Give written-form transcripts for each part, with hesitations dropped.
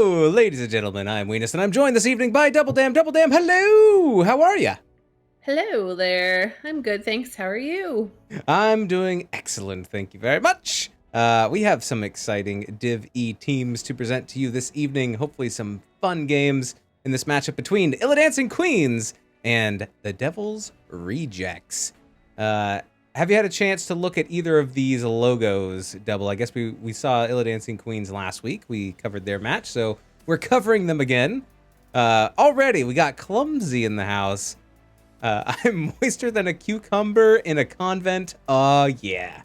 Hello, ladies and gentlemen. I'm Weenus, and I'm joined this evening by Double Dam. Double Dam, hello! How are ya? Hello there. I'm good, thanks. How are you? I'm doing excellent, thank you very much. We have some exciting Div E teams to present to you this evening. Hopefully some fun games in this matchup between Illidancing Queens and the Devil's Rejects. Have you had a chance to look at either of these logos, Double? I guess we saw Illidancing Queens last week. We covered their match, so we're covering them again. Already, we got Clumsy in the house. I'm moister than a cucumber in a convent. Oh, yeah.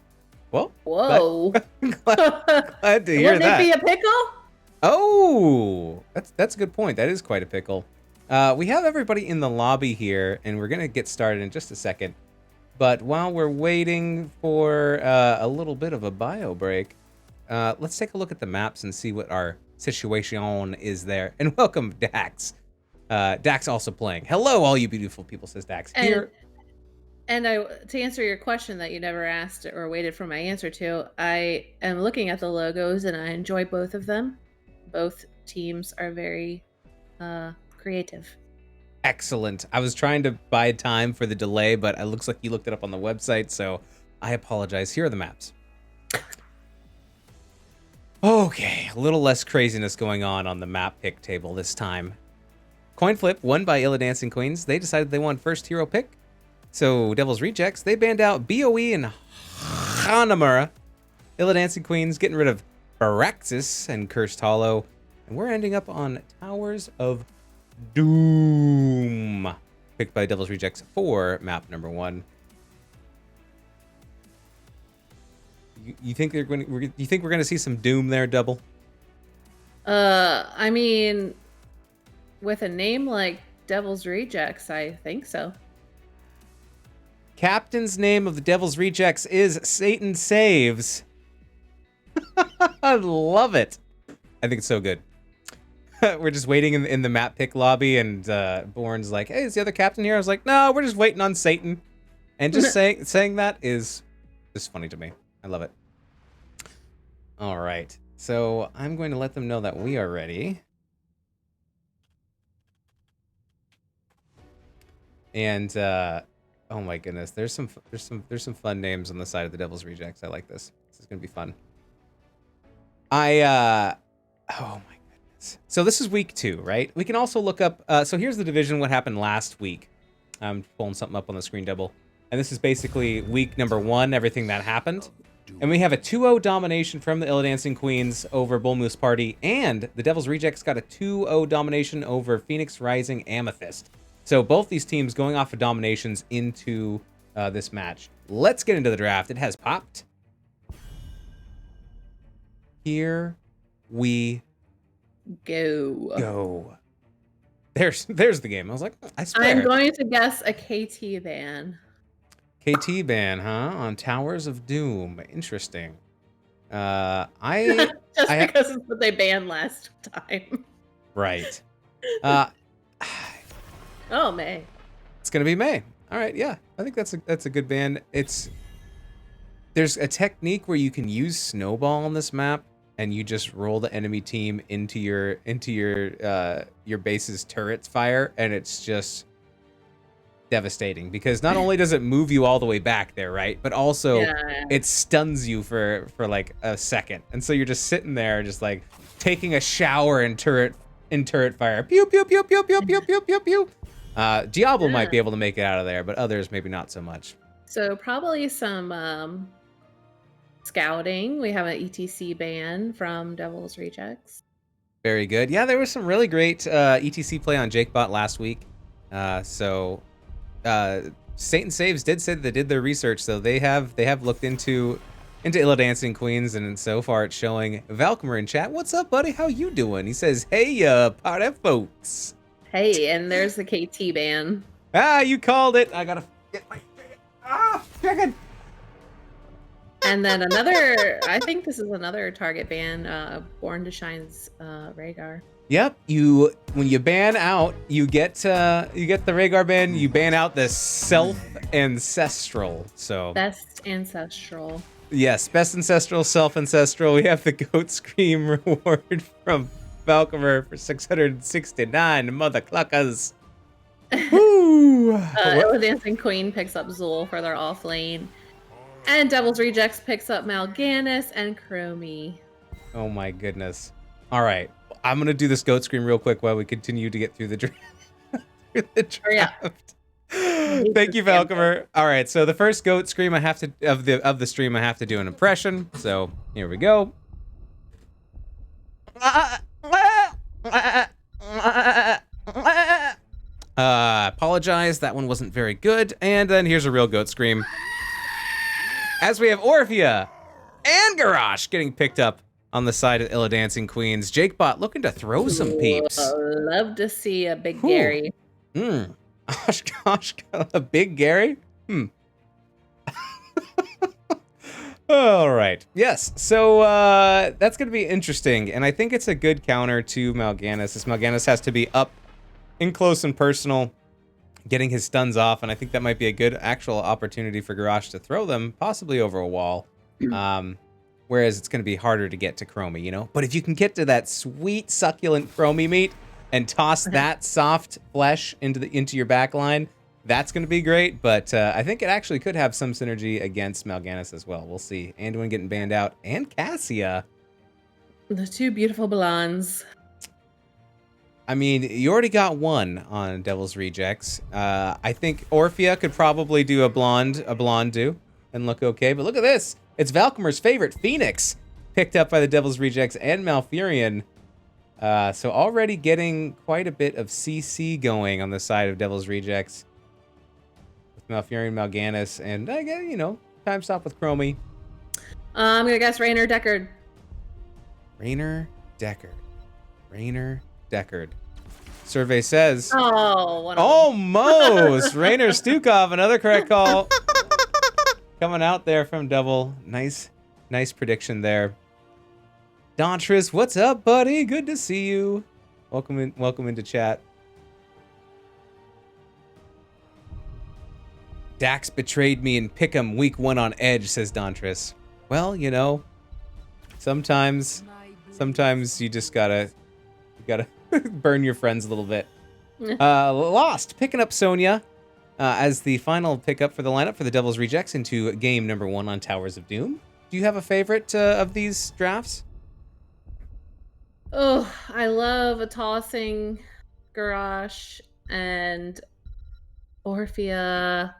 Well, Whoa. glad to hear Wouldn't that. it be a pickle? Oh, that's a good point. That is quite a pickle. We have everybody in the lobby here, and we're going to get started in just a second. But while we're waiting for a little bit of a bio break, let's take a look at the maps and see what our situation is there. And welcome, Dax. Dax also playing. Hello, all you beautiful people, says Dax. Here. And to answer your question that you never asked or waited for my answer to, I am looking at the logos and I enjoy both of them. Both teams are very creative. Excellent. I was trying to buy time for the delay, but it looks like you looked it up on the website, so I apologize. Here are the maps. Okay, a little less craziness going on the map pick table this time. Coin flip won by Illidancing Queens. They decided they wanted first hero pick. So Devil's Rejects, they banned out BOE and Hanamura. Illidancing Queens getting rid of Baraxis and Cursed Hollow. And we're ending up on Towers of Doom, picked by Devil's Rejects for map number 1. You think they're going? You think we're going to see some Doom there, Double? I mean, with a name like Devil's Rejects, I think so. Captain's name of the Devil's Rejects is Satan Saves. I love it. I think it's so good. We're just waiting in the map pick lobby, and Bourne's like, "Hey, is the other captain here?" I was like, "No, we're just waiting on Satan." And just saying that is just funny to me. I love it. All right, so I'm going to let them know that we are ready. And oh my goodness, there's some fun names on the side of the Devil's Rejects. I like this. This is gonna be fun. Oh my goodness. So this is week 2, right? We can also look up. So here's the division. What happened last week? I'm pulling something up on the screen, Double. And this is basically week number 1. Everything that happened. And we have a 2-0 domination from the Illidancing Queens over Bull Moose Party, and the Devil's Rejects got a 2-0 domination over Phoenix Rising Amethyst. So both these teams going off of dominations into this match. Let's get into the draft. It has popped. Here we go. There's the game. I was like, I swear. I'm going to guess a KT ban. KT ban, huh? On Towers of Doom. Interesting. Just because it's what they banned last time. Right. Oh, May. It's gonna be May. All right, yeah. I think that's a good ban. There's a technique where you can use snowball on this map, and you just roll the enemy team into your base's turrets fire, and it's just devastating because not only does it move you all the way back there, right, but also it stuns you for like a second, and so you're just sitting there, just like taking a shower in turret fire. Pew pew pew pew pew pew pew pew pew. Diablo might be able to make it out of there, but others maybe not so much. So probably some scouting. We have an ETC ban from Devil's Rejects. Very good. Yeah, there was some really great ETC play on JakeBot last week. Satan Saves did say that they did their research, so they have looked into Illidancing Queens, and so far it's showing Valkymer in chat. What's up, buddy? How you doing? He says, "Hey, party folks." Hey, and there's the KT ban. Ah, you called it. I gotta get my chicken. And then another, I think this is another target ban, Born to Shine's Rhaegar. Yep, when you ban out, you get the Rhaegar ban. You ban out the self-ancestral. So best ancestral. Yes, best ancestral, self-ancestral. We have the Goat Scream reward from Valkymer for 669 mother cluckers. Woo! Illidancing Queen picks up Zool for their off lane. And Devil's Rejects picks up Mal'Ganis and Chromie. Oh my goodness. All right. I'm going to do this goat scream real quick while we continue to get through the draft. Thank you, Valkymer. All right, so the first goat scream I have to of the stream I have to do an impression. So here we go. Apologize, that one wasn't very good. And then here's a real goat scream. As we have Orphea and Garrosh getting picked up on the side of Illidancing Queens. Jakebot looking to throw some peeps. Love to see a big Gary. Gosh, a big Gary? All right. Yes. So that's going to be interesting. And I think it's a good counter to Mal'Ganis. This Mal'Ganis has to be up in close and personal, getting his stuns off. And I think that might be a good actual opportunity for Garrosh to throw them, possibly over a wall. Whereas it's going to be harder to get to Chromie, you know? But if you can get to that sweet, succulent Chromie meat and toss that soft flesh into your back line, that's going to be great. But I think it actually could have some synergy against Mal'Ganis as well. We'll see. Anduin getting banned out. And Cassia. The two beautiful blondes. I mean, you already got one on Devil's Rejects. I think Orphea could probably do a blonde do and look okay. But look at this. It's Valkymer's favorite, Phoenix, picked up by the Devil's Rejects and Malfurion. So already getting quite a bit of CC going on the side of Devil's Rejects. With Malfurion, Mal'Ganis, and I guess, you know, time stop with Chromie. I'm going to guess Raynor Deckard. Raynor Deckard. Survey says... almost! Raynor Stukov, another correct call. Coming out there from Devil. Nice prediction there. Dontris, what's up, buddy? Good to see you. Welcome into chat. Dax betrayed me in Pick'em week 1 on Edge, says Dontris. Well, you know, sometimes you just gotta burn your friends a little bit. Lost, picking up Sonya as the final pickup for the lineup for the Devil's Rejects into game number 1 on Towers of Doom. Do you have a favorite of these drafts? Oh, I love a tossing Garrosh and Orphea.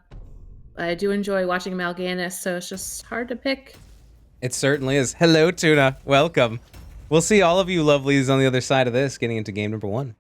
I do enjoy watching Mal'Ganis, so it's just hard to pick. It certainly is. Hello, Tuna. Welcome. We'll see all of you lovelies on the other side of this, getting into game number 1.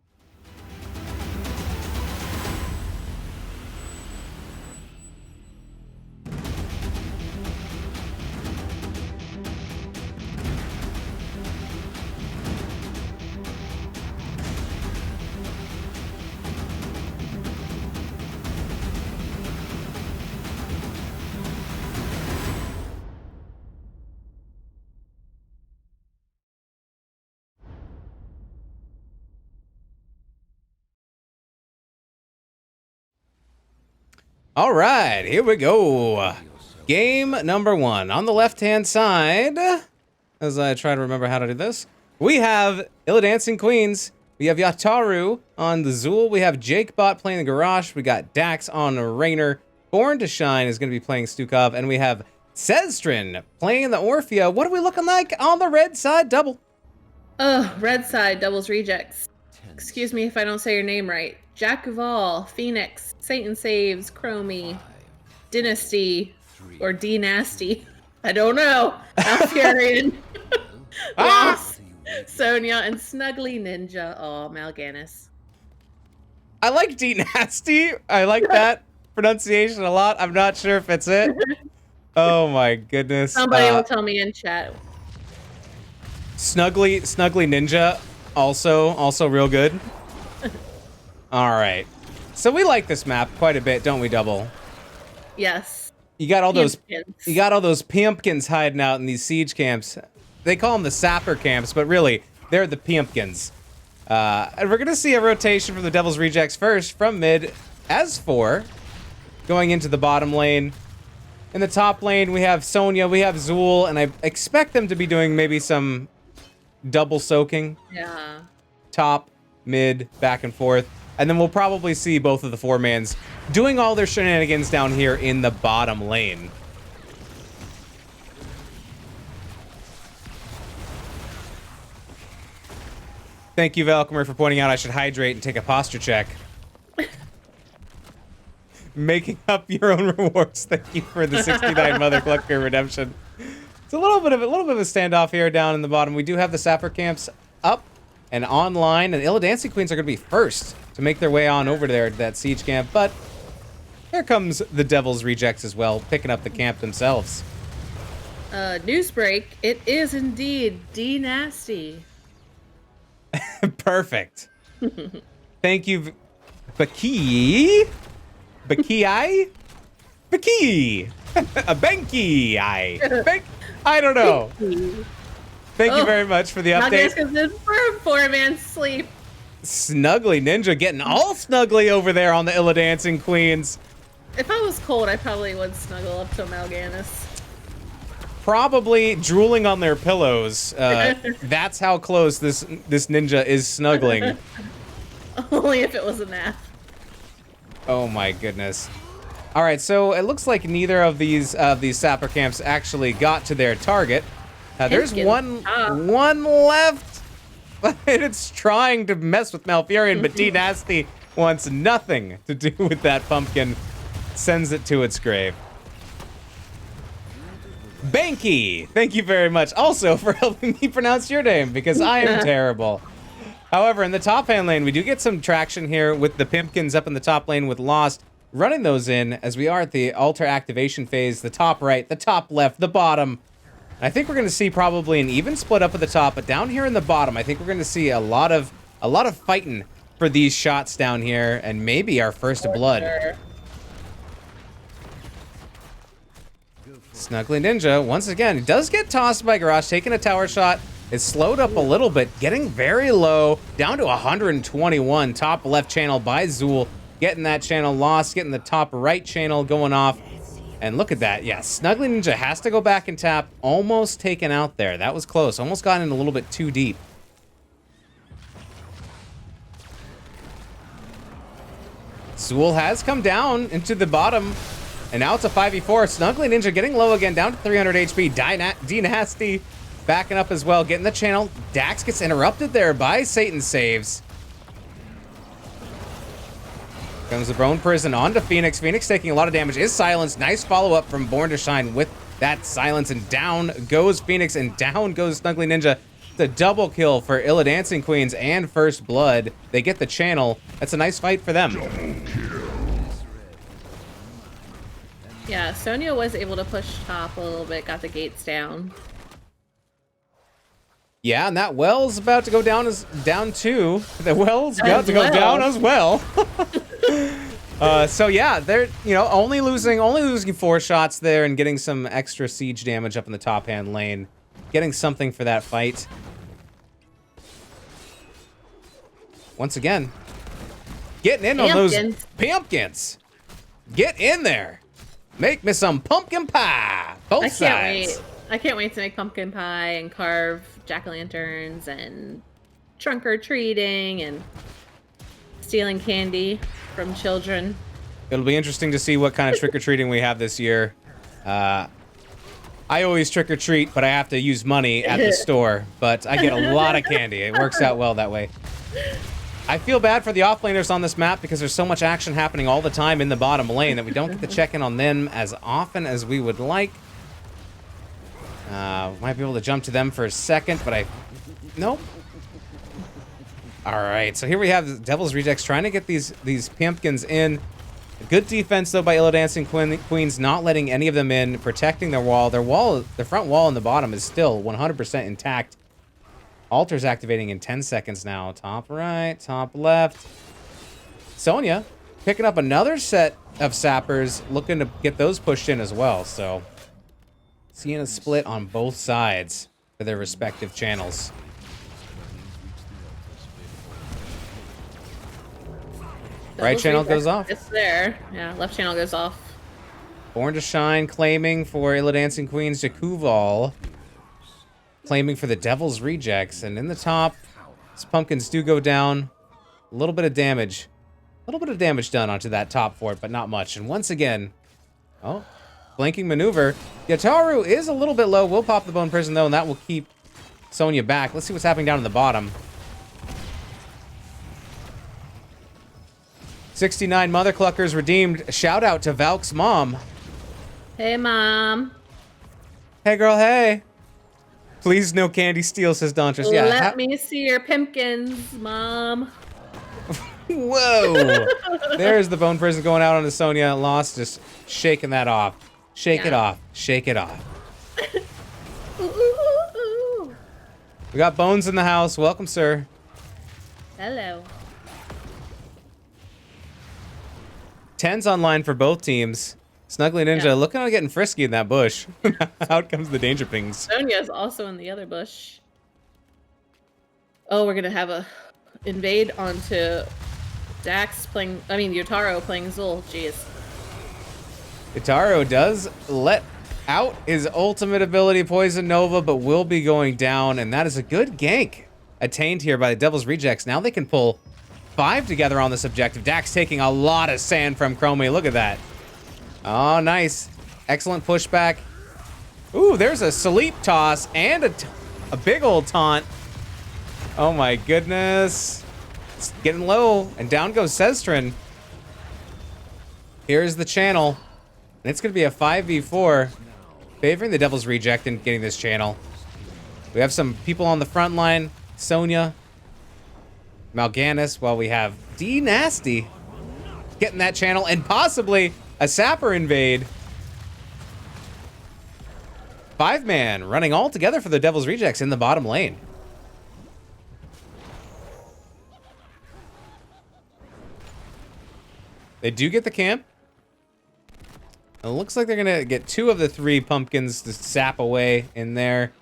All right, here we go. Game number 1. On the left-hand side, as I try to remember how to do this, we have Illidancing Queens. We have Yataru on the Zool. We have Jakebot playing the Garrosh. We got Dax on Raynor. Born to Shine is going to be playing Stukov. And we have Seztrin playing the Orphea. What are we looking like on the red side double? Red side, Devil's Rejects. Excuse me if I don't say your name right. Jack of all, Phoenix, Satan Saves, Chromie, Dynasty, or D-Nasty. I don't know. Malfurion, Lost, Sonya, and Snuggly Ninja. Oh, Mal'Ganis. I like D-Nasty. I like that pronunciation a lot. I'm not sure if it's it. Oh my goodness. Somebody will tell me in chat. Snuggly Ninja, also real good. All right, so we like this map quite a bit, don't we, Double? Yes. You got all those pimpkins hiding out in these siege camps. They call them the sapper camps, but really they're the pimpkins. And we're gonna see a rotation from the Devil's Rejects first from mid as 4, going into the bottom lane. In the top lane, we have Sonya, we have Zool, and I expect them to be doing maybe some double soaking. Yeah. top, mid, back and forth. And then we'll probably see both of the four-mans doing all their shenanigans down here in the bottom lane. Thank you, Valkymer, for pointing out I should hydrate and take a posture check. Making up your own rewards. Thank you for the 69 Mother Clucker redemption. It's a little bit of a standoff here down in the bottom. We do have the sapper camps up and online, and Illidancing Queens are going to be first to make their way on over there to that siege camp. But here comes the Devil's Rejects as well, picking up the camp themselves. News break. It is indeed D-Nasty. Perfect. Thank you, Baki. Baki? Baki. A Benki. I don't know. Thank you very much for the update. Now this is for a four-man sleep. Snuggly Ninja getting all snuggly over there on the Illidancing Queens. If I was cold, I probably would snuggle up to Mal'Ganis. Probably drooling on their pillows. That's how close this ninja is snuggling. Only if it was a nap. Oh my goodness. All right, so it looks like neither of these sapper camps actually got to their target. There's one left, but it's trying to mess with Malfurion, but D-Nasty wants nothing to do with that pumpkin. Sends it to its grave. Banky, thank you very much also for helping me pronounce your name, because I am terrible. However, in the top hand lane, we do get some traction here with the Pimpkins up in the top lane with Lost, running those in as we are at the altar activation phase, the top right, the top left, the bottom. I think we're going to see probably an even split up at the top, but down here in the bottom, I think we're going to see a lot of fighting for these shots down here, and maybe our first blood. Sure. Snuggly Ninja, once again, he does get tossed by Garrosh, taking a tower shot. It's slowed up a little bit, getting very low, down to 121. Top left channel by Zool, getting that channel lost, getting the top right channel going off. And look at that, yeah, Snuggly Ninja has to go back and tap, almost taken out there. That was close, almost got in a little bit too deep. Zool has come down into the bottom. And now it's a 5v4. Snuggly Ninja getting low again, down to 300 HP. D-Nasty backing up as well, getting the channel. Dax gets interrupted there by Satan Saves. Comes the Bone Prison onto Phoenix. Phoenix taking a lot of damage, is silenced. Nice follow-up from Born to Shine with that silence. And down goes Phoenix, and down goes Snuggly Ninja. The double kill for Illidancing Queens and First Blood. They get the channel. That's a nice fight for them. Yeah, Sonya was able to push top a little bit, got the gates down. Yeah, and that well's about to go down too. The well's got to go down as well. So yeah, they're only losing 4 shots there and getting some extra siege damage up in the top hand lane, getting something for that fight. Once again, getting in on those pumpkins. Get in there. Make me some pumpkin pie. Both sides. I can't wait to make pumpkin pie and carve jack-o'-lanterns and trunk or treating and stealing candy from children. It'll be interesting to see what kind of trick-or-treating we have this year. I always trick-or-treat, but I have to use money at the store. But I get a lot of candy. It works out well that way. I feel bad for the offlaners on this map because there's so much action happening all the time in the bottom lane that we don't get to check in on them as often as we would like. Might be able to jump to them for a second, but nope. All right, so here we have the Devil's Rejects trying to get these pumpkins in. Good defense though by Illidancing Queens, not letting any of them in, protecting their wall. Their front wall in the bottom is still 100% intact. Altar's activating in 10 seconds now. Top right, top left. Sonya picking up another set of sappers, looking to get those pushed in as well. So seeing a split on both sides for their respective channels. Right channel goes off. It's there. Yeah, left channel goes off. Born to Shine claiming for Illidancing Queens. Jakuval claiming for the Devil's Rejects. And in the top, These pumpkins do go down. A little bit of damage. A little bit of damage done onto that top fort, but not much. And once again, oh, flanking maneuver. Yataru is a little bit low. We'll pop the bone prison, though, and that will keep Sonya back. Let's see what's happening down in the bottom. 69 Mother Cluckers redeemed. Shout out to Valk's mom. Hey, Mom. Hey, girl, hey. Please, no candy steal, says Dontress. Yeah. Let me see your pimpkins, Mom. Whoa. There's the bone prison going out on the Sonya. Lost, just shaking that off. Shake it off. Shake it off. Ooh, ooh, ooh. We got Bones in the house. Welcome, sir. Hello. 10's online for both teams. Snuggly Ninja looking at getting frisky in that bush. Out comes the danger pings. Sonya's also in the other bush. Oh, we're gonna have a invade onto Dax playing. I mean, Yotaro playing Zul. Jeez. Yotaro does let out his ultimate ability, Poison Nova, but will be going down, and that is a good gank attained here by the Devil's Rejects. Now they can pull 5 together on this objective. Dax taking a lot of sand from Chromie. Look at that. Oh, nice. Excellent pushback. Ooh, there's a sleep toss and a big old taunt. Oh my goodness. It's getting low, and down goes Sestrin. Here's the channel. And it's going to be a 5v4, favoring the Devil's Reject in getting this channel. We have some people on the front line. Sonya, Mal'Ganis, while we have D Nasty getting that channel, and possibly a Sapper invade. 5-man running all together for the Devil's Rejects in the bottom lane. They do get the camp. It looks like they're gonna get 2 of the 3 pumpkins to sap away in there.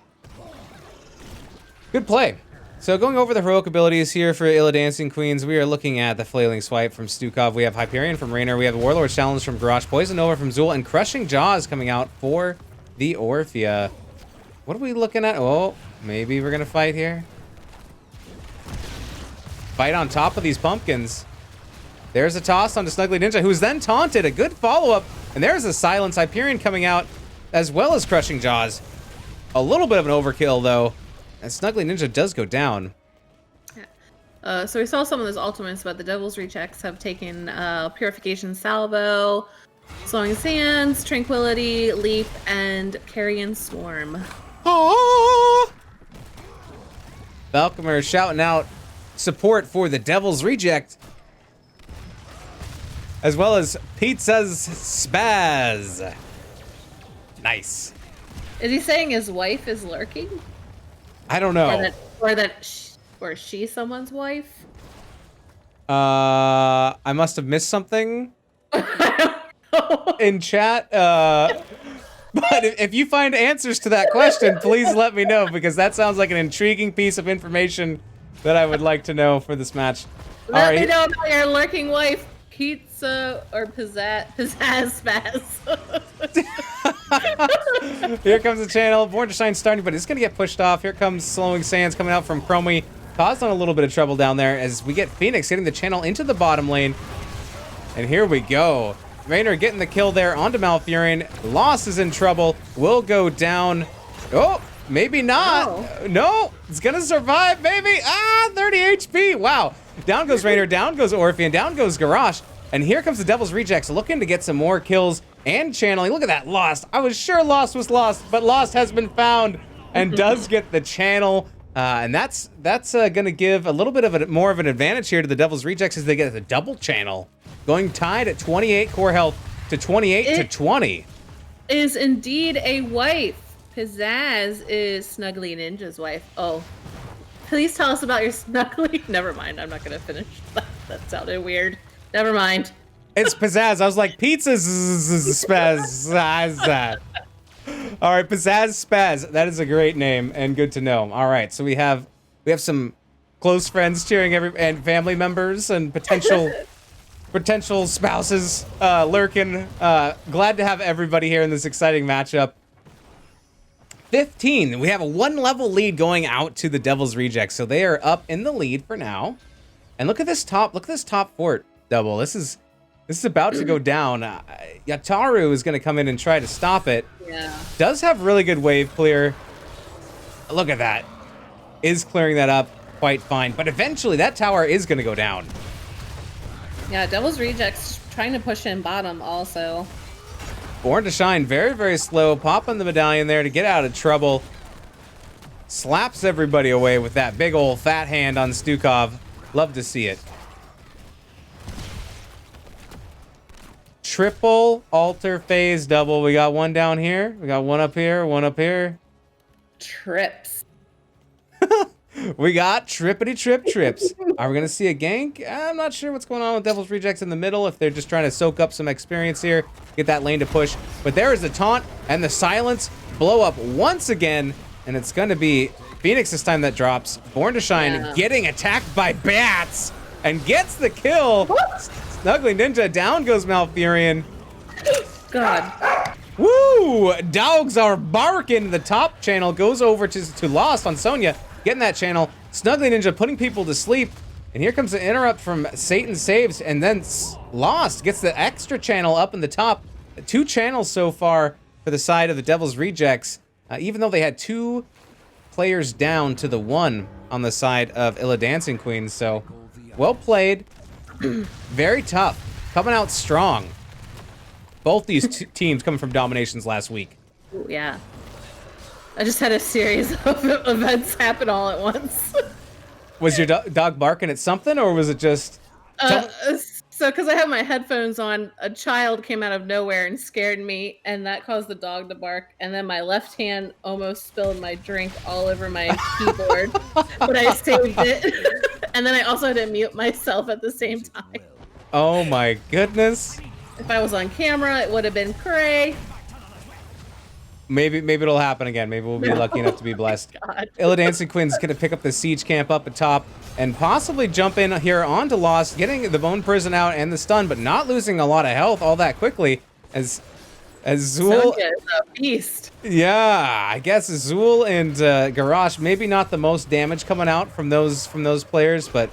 Good play. So going over the heroic abilities here for Illidancing Queens, we are looking at the Flailing Swipe from Stukov. We have Hyperion from Raynor. We have Warlord's Challenge from Garrosh. Poison Nova from Zul. And Crushing Jaws coming out for the Orphea. What are we looking at? Oh, maybe we're going to fight here. Fight on top of these pumpkins. There's a toss onto Snuggly Ninja, who's then taunted. A good follow-up. And there's a Silence. Hyperion coming out, as well as Crushing Jaws. A little bit of an overkill, though. And Snuggly Ninja does go down. Yeah. So we saw some of those ultimates, but the Devil's Rejects have taken Purification Salvo, Slowing Sands, Tranquility, Leap, and Carrion Swarm. Oh! Falcomer shouting out support for the Devil's Reject, as well as Pizza's Spaz. Nice. Is he saying his wife is lurking? I don't know. Or she's someone's wife? I must have missed something in chat. But if you find answers to that question, please let me know, because that sounds like an intriguing piece of information that I would like to know for this match. Let me know about your lurking wife, Pizza or Pizzazz Spaz. Here comes the channel. Born to Shine starting, but it's going to get pushed off. Here comes Slowing Sands coming out from Chromie. Caused on a little bit of trouble down there as we get Phoenix getting the channel into the bottom lane. And here we go. Raynor getting the kill there onto Malfurion. Lost is in trouble. Will go down. Oh, maybe not. No, it's going to survive, baby. 30 HP. Wow. Down goes Raynor. Down goes Orphean. Down goes Garrosh. And here comes the Devil's Rejects looking to get some more kills and channeling. Look at that, Lost. I was sure Lost was lost, but Lost has been found and does get the channel. And that's going to give a little bit of more of an advantage here to the Devil's Rejects as they get the double channel. Going tied at 28 core health to 28 to 20. Is indeed a wife. Pizzazz is Snuggly Ninja's wife. Oh. Please tell us about your Snuggly. Never mind, I'm not going to finish. That sounded weird. Never mind. It's Pizzazz. I was like, Pizza's Spaz. All right, Pizzazz Spaz. That is a great name and good to know. All right, so we have some close friends cheering and family members and potential spouses lurking. Glad to have everybody here in this exciting matchup. 15. We have a 1-level lead going out to the Devil's Rejects, so they are up in the lead for now. And look at this top fort, Double. This is about to go down. Yataru is going to come in and try to stop it. Yeah. Does have really good wave clear. Look at that. Is clearing that up quite fine. But eventually that tower is going to go down. Yeah, Devil's Rejects trying to push in bottom also. Born to Shine, very, very slow. Popping the medallion there to get out of trouble. Slaps everybody away with that big old fat hand on Stukov. Love to see it. Triple altar phase double. We got one down here. We got one up here. One up here. Trips. We got trippity trips. Are we going to see a gank? I'm not sure what's going on with Devil's Rejects in the middle. If they're just trying to soak up some experience here. Get that lane to push. But there is the taunt and the silence. Blow up once again. And it's going to be Phoenix this time that drops. Born to Shine getting attacked by bats. And gets the kill. Snuggly Ninja, down goes Malfurion. God. Woo! Dogs are barking. The top channel goes over to Lost on Sonya. Getting that channel. Snuggly Ninja putting people to sleep. And here comes the interrupt from Satan Saves. And then Lost gets the extra channel up in the top. 2 channels so far for the side of the Devil's Rejects. Even though they had 2 players down to the 1 on the side of Illidancing Queens. So, well played. Very tough. Coming out strong. Both these teams coming from dominations last week. Ooh, yeah. I just had a series of events happen all at once. Was your dog barking at something, or was it just... So, because I have my headphones on, a child came out of nowhere and scared me, and that caused the dog to bark. And then my left hand almost spilled my drink all over my keyboard, but I saved it. And then I also had to mute myself at the same time. Oh my goodness. If I was on camera, it would have been cray. Maybe it'll happen again. Maybe we'll be lucky enough to be blessed. Illidancing Queen's going to pick up the siege camp up atop and possibly jump in here onto Lost, getting the Bone Prison out and the stun, but not losing a lot of health all that quickly as Zool... Sonya is a beast. Yeah, I guess Zool and Garrosh, maybe not the most damage coming out from those players, but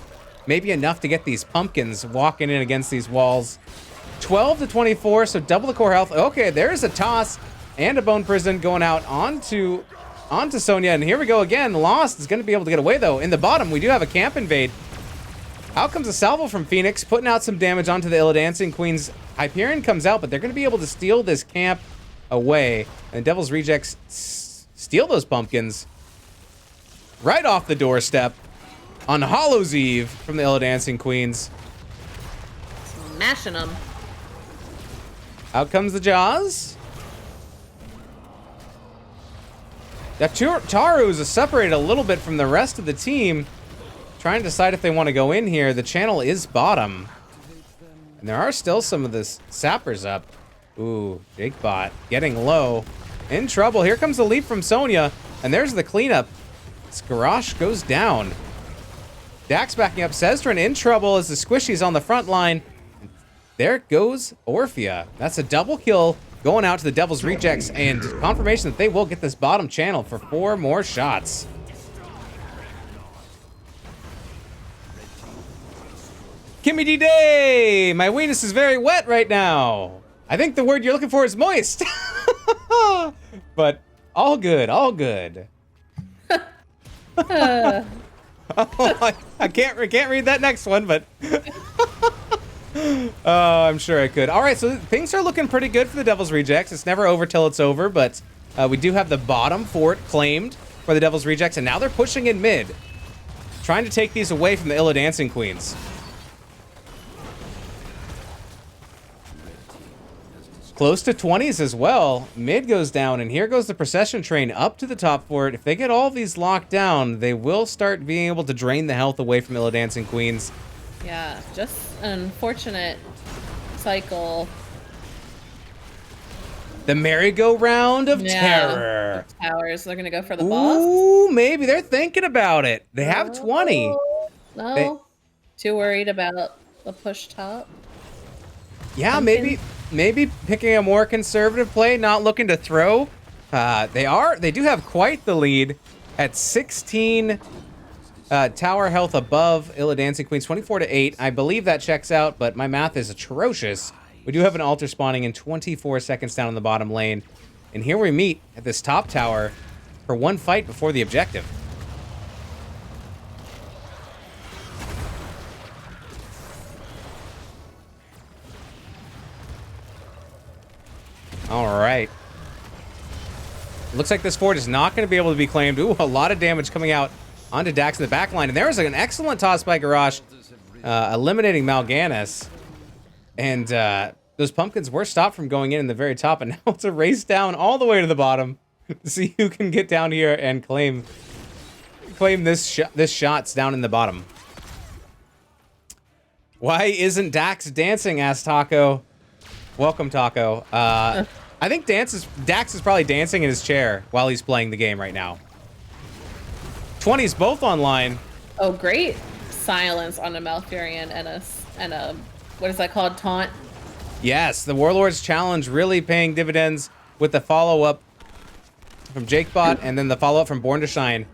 maybe enough to get these pumpkins walking in against these walls. 12 to 24, so double the core health. Okay, there's a toss. And a Bone Prison going out onto Sonya. And here we go again. Lost is going to be able to get away, though. In the bottom, we do have a camp invade. Out comes a salvo from Phoenix, putting out some damage onto the Illidancing Queens. Hyperion comes out, but they're going to be able to steal this camp away. And Devil's Rejects steal those pumpkins right off the doorstep on Hollow's Eve from the Illidancing Queens. Smashing them. Out comes the Jaws. Taru is separated a little bit from the rest of the team, trying to decide if they want to go in here. The channel is bottom. And there are still some of the sappers up. Ooh, Jakebot getting low. In trouble. Here comes the leap from Sonya. And there's the cleanup. Garrosh goes down. Dax backing up. Seztran in trouble as the Squishy's on the front line. There goes Orphea. That's a double kill going out to the Devil's Rejects, and confirmation that they will get this bottom channel for 4 more shots. Kimmy D Day! My weenus is very wet right now. I think the word you're looking for is moist. But all good, all good. Oh, I can't read that next one, but... Oh, I'm sure I could. All right, so things are looking pretty good for the Devil's Rejects. It's never over till it's over, but we do have the bottom fort claimed for the Devil's Rejects, and now they're pushing in mid, trying to take these away from the Illidancing Queens. Close to 20s as well. Mid goes down, and here goes the procession train up to the top fort. If they get all these locked down, they will start being able to drain the health away from Illidancing Queens. Yeah, just an unfortunate cycle. The merry-go-round of terror. The towers, they're gonna go for the boss. Ooh, maybe they're thinking about it. They have 20. No, too worried about the push top. Yeah, maybe picking a more conservative play, not looking to throw They do have quite the lead at 16 tower health above Illidancing Queens, 24-8. I believe that checks out, but my math is atrocious. We do have an altar spawning in 24 seconds down in the bottom lane. And here we meet at this top tower for one fight before the objective. All right. Looks like this fort is not going to be able to be claimed. Ooh, a lot of damage coming out onto Dax in the back line. And there was an excellent toss by Garrosh, eliminating Mal'Ganis. And those pumpkins were stopped from going in the very top. And now it's a race down all the way to the bottom to see who can get down here and claim this shots down in the bottom. Why isn't Dax dancing? Asked Taco. Welcome, Taco. I think Dax is probably dancing in his chair while he's playing the game right now. 20s both online. Oh, great silence on a Malfurion and a what is that called? Taunt. Yes, the Warlord's Challenge really paying dividends with the follow-up from JakeBot and then the follow-up from Born to Shine.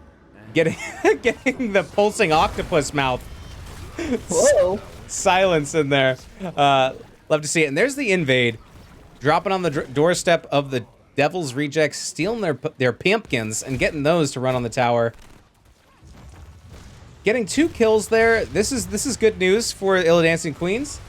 Getting the pulsing octopus mouth. Whoa. Silence in there. Love to see it. And there's the invade. Dropping on the doorstep of the Devil's Rejects, stealing their pumpkins and getting those to run on the tower. Getting 2 kills there. This is good news for Illidancing Queens.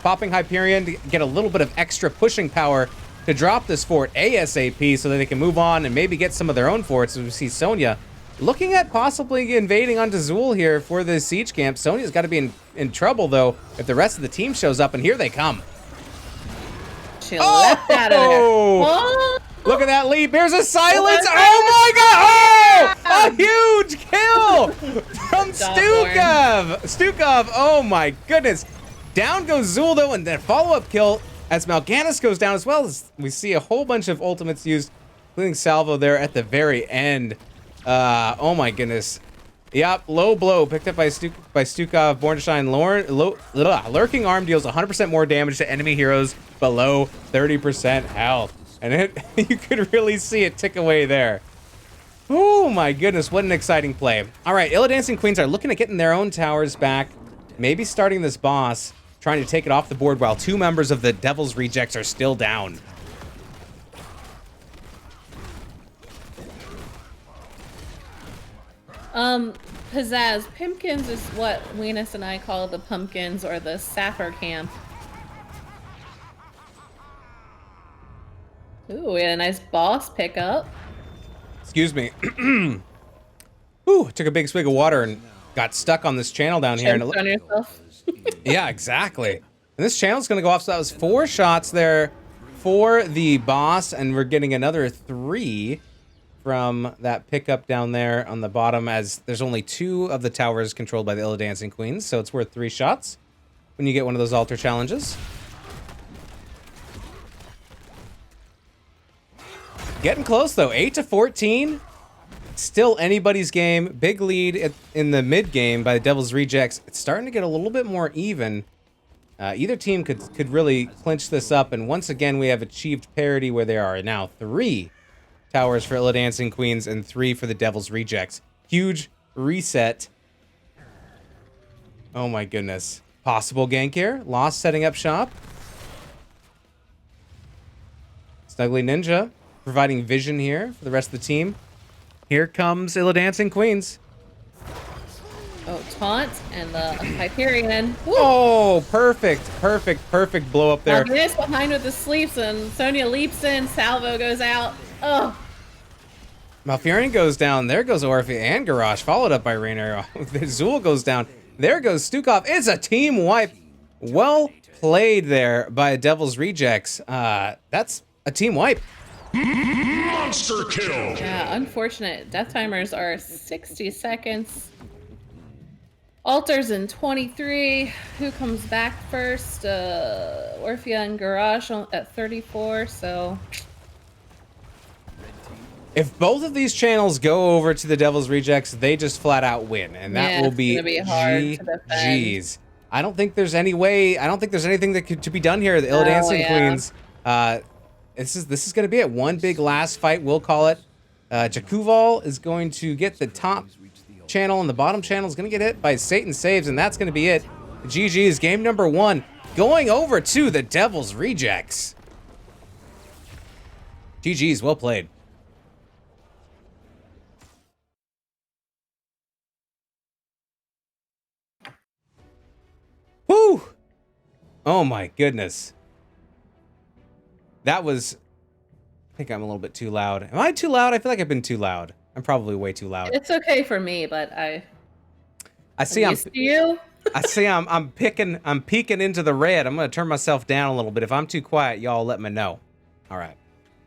Popping Hyperion to get a little bit of extra pushing power to drop this fort ASAP so that they can move on and maybe get some of their own forts. As we see Sonya looking at possibly invading onto Zool here for the siege camp. Sonya's got to be in trouble, though, if the rest of the team shows up, and here they come. She left out of there. Oh! Look at that leap. Here's a silence. Oh my god! Oh! A huge kill from Stukov. Stukov, oh my goodness. Down goes Zuldo, and then follow-up kill as Mal'Ganis goes down as well. As we see a whole bunch of ultimates used, including Salvo there at the very end. Oh my goodness. Yep, low blow picked up by Stukov. Born to Shine. Lurking Arm deals 100% more damage to enemy heroes below 30% health. And you could really see it tick away there. Oh my goodness, what an exciting play. All right, Illidancing Queens are looking at getting their own towers back. Maybe starting this boss, trying to take it off the board while 2 members of the Devil's Rejects are still down. Pizzazz, Pimpkins is what Weenus and I call the pumpkins or the sapper camp. Ooh, we had a nice boss pickup. Excuse me. Ooh, took a big swig of water and got stuck on this channel down here. And on yourself. Yeah, exactly. And this channel's gonna go off, so that was 4 shots there for the boss, and we're getting another 3 from that pickup down there on the bottom, as there's only 2 of the towers controlled by the Illidancing Queens, so it's worth 3 shots when you get one of those altar challenges. Getting close though, 8-14. Still anybody's game. Big lead in the mid game by the Devil's Rejects. It's starting to get a little bit more even. Either team could really clinch this up, and once again we have achieved parity where there are now 3 towers for Illidancing Queens and 3 for the Devil's Rejects. Huge reset. Oh my goodness. Possible gank here. Lost setting up shop. Snuggly Ninja providing vision here for the rest of the team. Here comes Illidancing Queens. Oh, taunt and the Hyperion. Woo! Oh, perfect blow up there. Mal'Ganis behind with the sleeps, and Sonya leaps in. Salvo goes out. Oh. Malfurion goes down. There goes Orphe and Garrosh, followed up by Rain Arrow. Zool goes down. There goes Stukov. It's a team wipe. Well played there by Devil's Rejects. That's a team wipe. Monster kill! Yeah, unfortunate. Death timers are 60 seconds. Altars in 23. Who comes back first? Orphe and Garrosh at 34, so... If both of these channels go over to the Devil's Rejects, they just flat out win, and that will be GG's. I don't think there's any way. I don't think there's anything that could to be done here. The Illidancing Queens, this is going to be it. One big last fight, we'll call it. Jakuval is going to get the top channel, and the bottom channel is going to get hit by Satan Saves, and that's going to be it. GG's game number 1 going over to the Devil's Rejects. GG's, well played. Woo! Oh my goodness. That was... I think I'm a little bit too loud. Am I too loud? I feel like I've been too loud. I'm probably way too loud. It's okay for me, but I see I'm used to you. I see I'm peeking into the red. I'm gonna turn myself down a little bit. If I'm too quiet, y'all let me know. All right.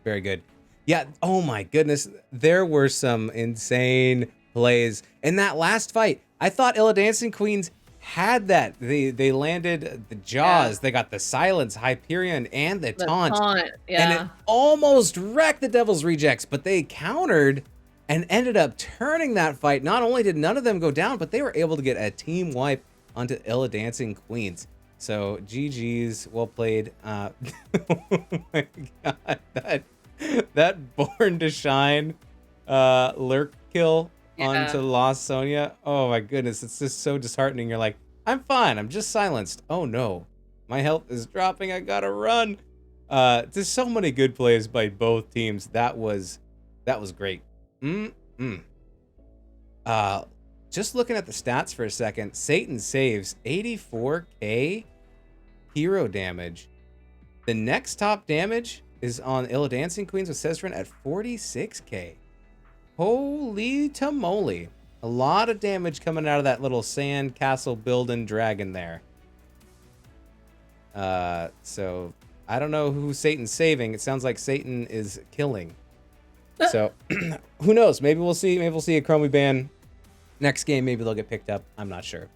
Very good. Yeah, oh my goodness. There were some insane plays. In that last fight, I thought Illidancing Queens had that. They landed the Jaws. Yeah. They got the Silence, Hyperion, and the Taunt. Yeah. And it almost wrecked the Devil's Rejects, but they countered and ended up turning that fight. Not only did none of them go down, but they were able to get a team wipe onto Illidancing Queens. So GG's, well played. Oh my god, that Born to Shine lurk kill onto Lost Sonya. Oh my goodness, it's just so disheartening. You're like, I'm fine, I'm just silenced. Oh no, my health is dropping, I gotta run. There's so many good plays by both teams. That was great. Just looking at the stats for a second, Satan Saves 84k hero damage. The next top damage is on Illidancing Queens with Cesrin at 46k. Holy tamale. A lot of damage coming out of that little sand castle building dragon there. So I don't know who Satan's saving. It sounds like Satan is killing. So who knows? Maybe we'll see a Chromie ban next game. Maybe they'll get picked up. I'm not sure.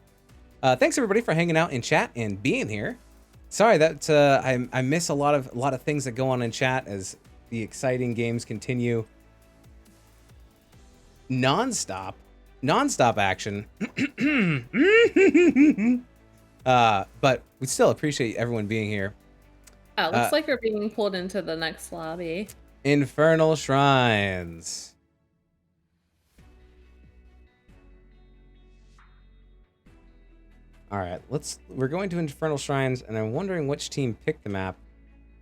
Thanks everybody for hanging out in chat and being here. Sorry that I miss a lot of things that go on in chat as the exciting games continue. Non-stop action. But we still appreciate everyone being here. Oh, looks like we're being pulled into the next lobby. Infernal Shrines. All right, we're going to Infernal Shrines, and I'm wondering which team picked the map.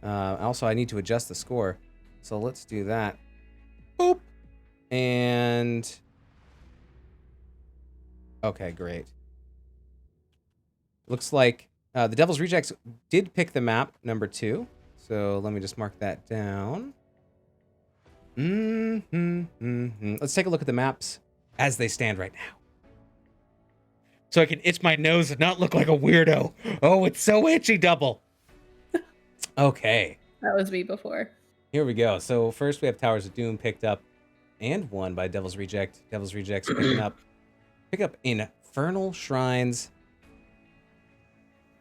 Also, I need to adjust the score, so let's do that. Boop. And okay, great. Looks like the Devil's Rejects did pick the map number 2. So let me just mark that down. Let's take a look at the maps as they stand right now, so I can itch my nose and not look like a weirdo. Oh, it's so itchy, double. Okay. That was me before. Here we go. So first we have Towers of Doom picked up and won by Devil's Reject. Devil's Rejects pick up Infernal Shrines.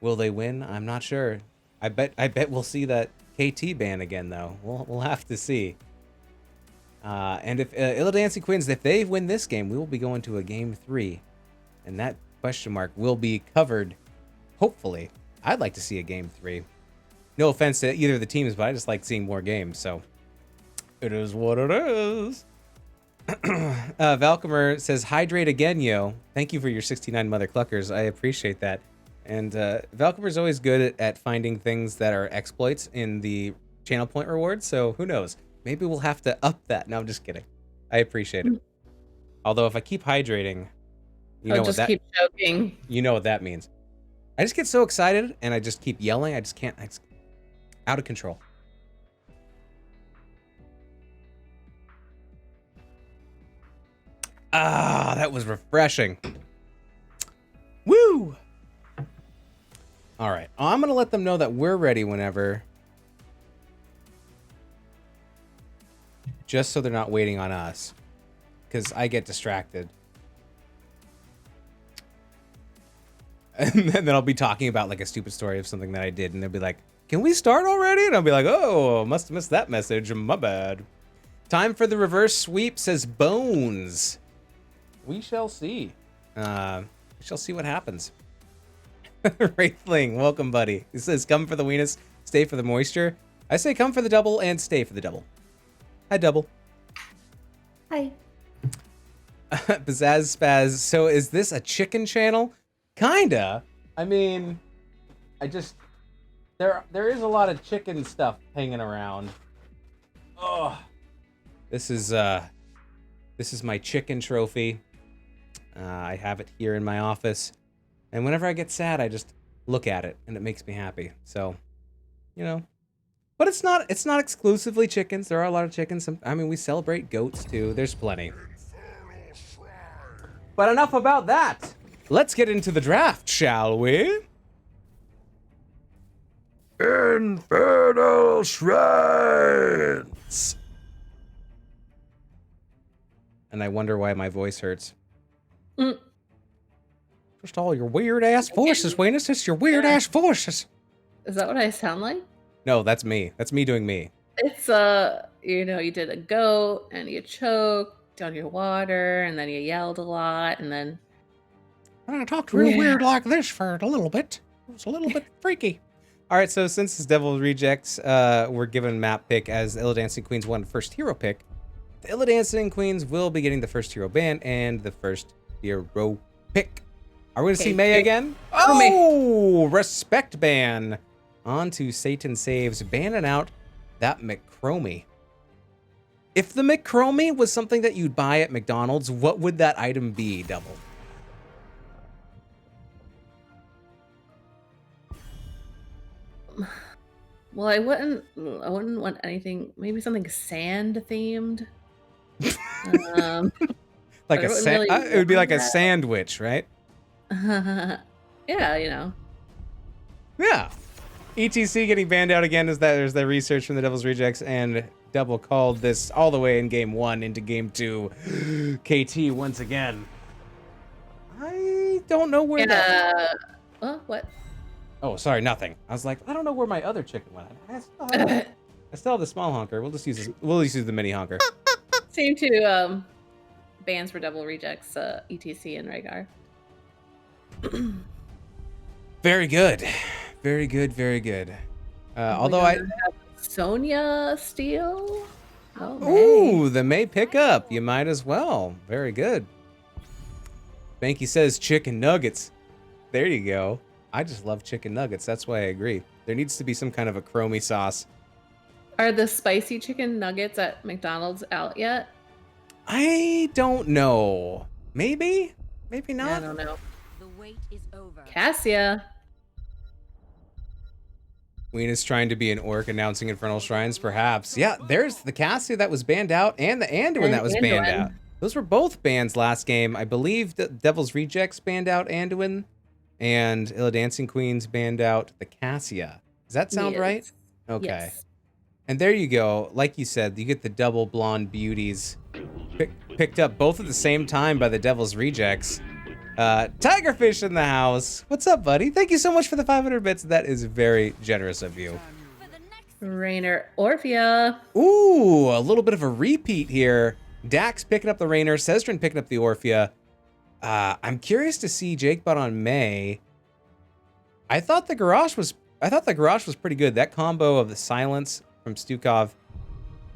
Will they win? I'm not sure. I bet we'll see that KT ban again though. We'll have to see. And if Illidancing Queens, if they win this game, we will be going to a game 3, and that question mark will be covered. Hopefully, I'd like to see a game 3. No offense to either of the teams, but I just like seeing more games. So it is what it is. Valcomer says, "Hydrate again, yo." Thank you for your 69 mother cluckers. I appreciate that. And Valcomer's always good at finding things that are exploits in the channel point rewards. So who knows? Maybe we'll have to up that. No, I'm just kidding. I appreciate it. Although if I keep hydrating, you know what that, keep choking. You know what that means. I just get so excited and I just keep yelling. I just can't. Out of control. Ah, that was refreshing. Woo! All right. I'm going to let them know that we're ready whenever. Just so they're not waiting on us. Because I get distracted. And then I'll be talking about like a stupid story of something that I did. And they'll be like, "Can we start already?" And I'll be like, "Oh, must have missed that message. My bad." Time for the reverse sweep, says Bones. We shall see. We shall see what happens. Wraithling, welcome, buddy. It says, "Come for the weenus, stay for the moisture." I say come for the double and stay for the double. Hi, double. Hi. Pizzazz Spaz. So is this a chicken channel? Kinda. I mean, there is a lot of chicken stuff hanging around. Oh, this is my chicken trophy. I have it here in my office, and whenever I get sad, I just look at it, and it makes me happy. So, you know, but it's not exclusively chickens. There are a lot of chickens. I mean, we celebrate goats too. There's plenty. But enough about that. Let's get into the draft, shall we? Infernal Shrines. And I wonder why my voice hurts. Just all your weird ass voices, Wayne. It's just your weird ass voices. Is that what I sound like? No, that's me. That's me doing me. It's you know, you did a goat and you choked on your water and then you yelled a lot and then I talked real weird like this for a little bit. It was a little bit freaky. All right, so since it's Devil Rejects, we're given map pick as the Illidancing Queens won first hero pick. The Illidancing Queens will be getting the first hero ban and the first hero pick. Are we going to see May again? Oh, respect ban. On to Satan Saves, banning out that McChromie. If the McChromie was something that you'd buy at McDonald's, what would that item be, Double? well, I wouldn't want anything, maybe something sand themed. Like I a wouldn't really it would be like a want sandwich, right? that. Yeah, you know. Yeah. ETC getting banned out again is that there's the research from the Devil's Rejects, and Double called this all the way in game 1 into game 2. KT once again. I don't know where that... Well, what? Oh, sorry, nothing. I was like, I don't know where my other chicken went. I still have the small honker. We'll just use the mini honker. Same to bans for Devil Rejects, ETC and Rhaegar. Very good. Very good, very good. Although Sonya Steele? Oh, ooh, the May pickup. You might as well. Very good. Banky says chicken nuggets. There you go. I just love chicken nuggets. That's why I agree. There needs to be some kind of a chromie sauce. Are the spicy chicken nuggets at McDonald's out yet? I don't know. Maybe? Maybe not. I don't know. The wait is over. Cassia. Weena's trying to be an orc announcing Infernal Shrines, perhaps. Yeah, there's the Cassia that was banned out and the Anduin that was banned out. Those were both bans last game. I believe the Devil's Rejects banned out Anduin and Illidancing Queens banned out the Cassia. Does that sound right? Okay. Yes. And there you go. Like you said, you get the double blonde beauties picked up both at the same time by the Devil's Rejects. Tigerfish in the house. What's up, buddy? Thank you so much for the 500 bits. That is very generous of you. Rainer Orphea. Ooh, a little bit of a repeat here. Dax picking up the Rainer, Cestrin picking up the Orphea. I'm curious to see Jake bot on May. I thought the garage was pretty good. That combo of the silence from Stukov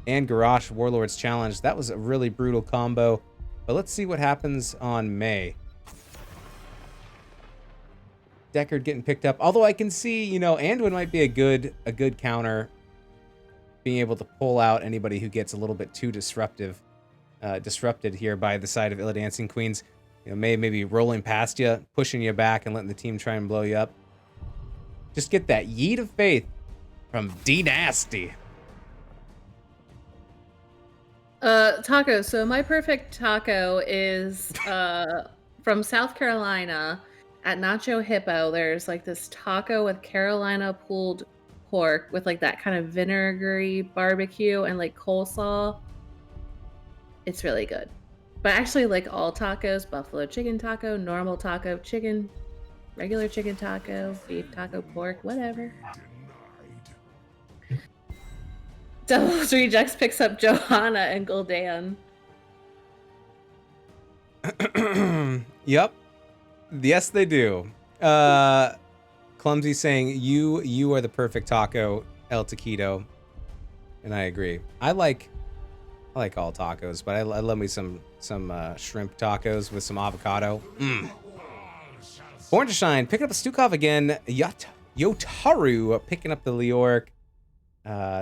and Garrosh Warlord's Challenge, that was a really brutal combo. But let's see what happens on May. Deckard getting picked up. Although I can see, you know, Anduin might be a good counter, being able to pull out anybody who gets a little bit too disrupted here by the side of Illidancing Queens. You know, maybe rolling past you, pushing you back, and letting the team try and blow you up. Just get that yeet of faith from D Nasty. Taco. So my perfect taco is from South Carolina at Nacho Hippo. There's like this taco with Carolina pulled pork with like that kind of vinegary barbecue and like coleslaw. It's really good. But actually like all tacos, buffalo chicken taco, normal taco, chicken, regular chicken taco, beef taco, pork, whatever. Devil's Rejects picks up Johanna and Gul'dan. Yep. Yes, they do. Clumsy saying, you are the perfect taco, El Taquito. and I agree. I like all tacos, but I love me some shrimp tacos with some avocado. Born to Shine, picking up a Stukov again. Yotaru picking up the Leoric.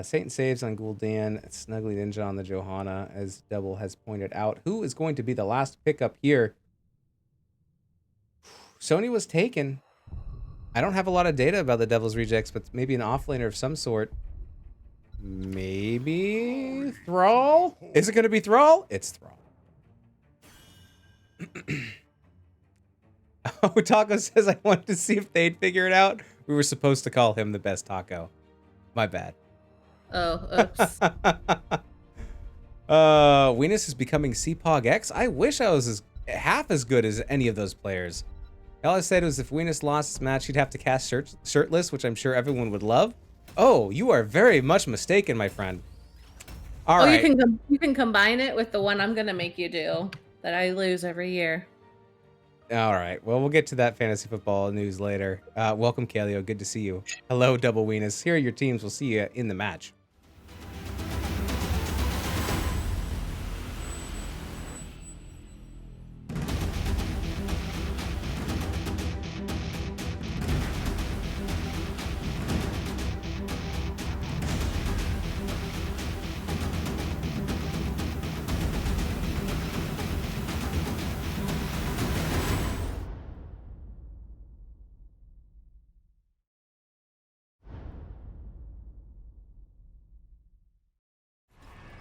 Satan saves on Gul'dan. Snuggly Ninja on the Johanna, as Double has pointed out. Who is going to be the last pickup here? Sony was taken. I don't have a lot of data about the Devil's Rejects, but maybe an offlaner of some sort. Maybe Thrall? Is it going to be Thrall? It's Thrall. Oh, Taco says I wanted to see if they'd figure it out. We were supposed to call him the best taco. My bad. Oh, oops. Venus is becoming CPOG X. I wish I was half as good as any of those players. All I said was if Venus lost this match, she'd have to cast shirtless, which I'm sure everyone would love. Oh, you are very much mistaken, my friend. All right. You can combine it with the one I'm gonna make you do that I lose every year. All right. Well, we'll get to that fantasy football news later. Welcome, Kaleo. Good to see you. Hello, Double Venus. Here are your teams. We'll see you in the match.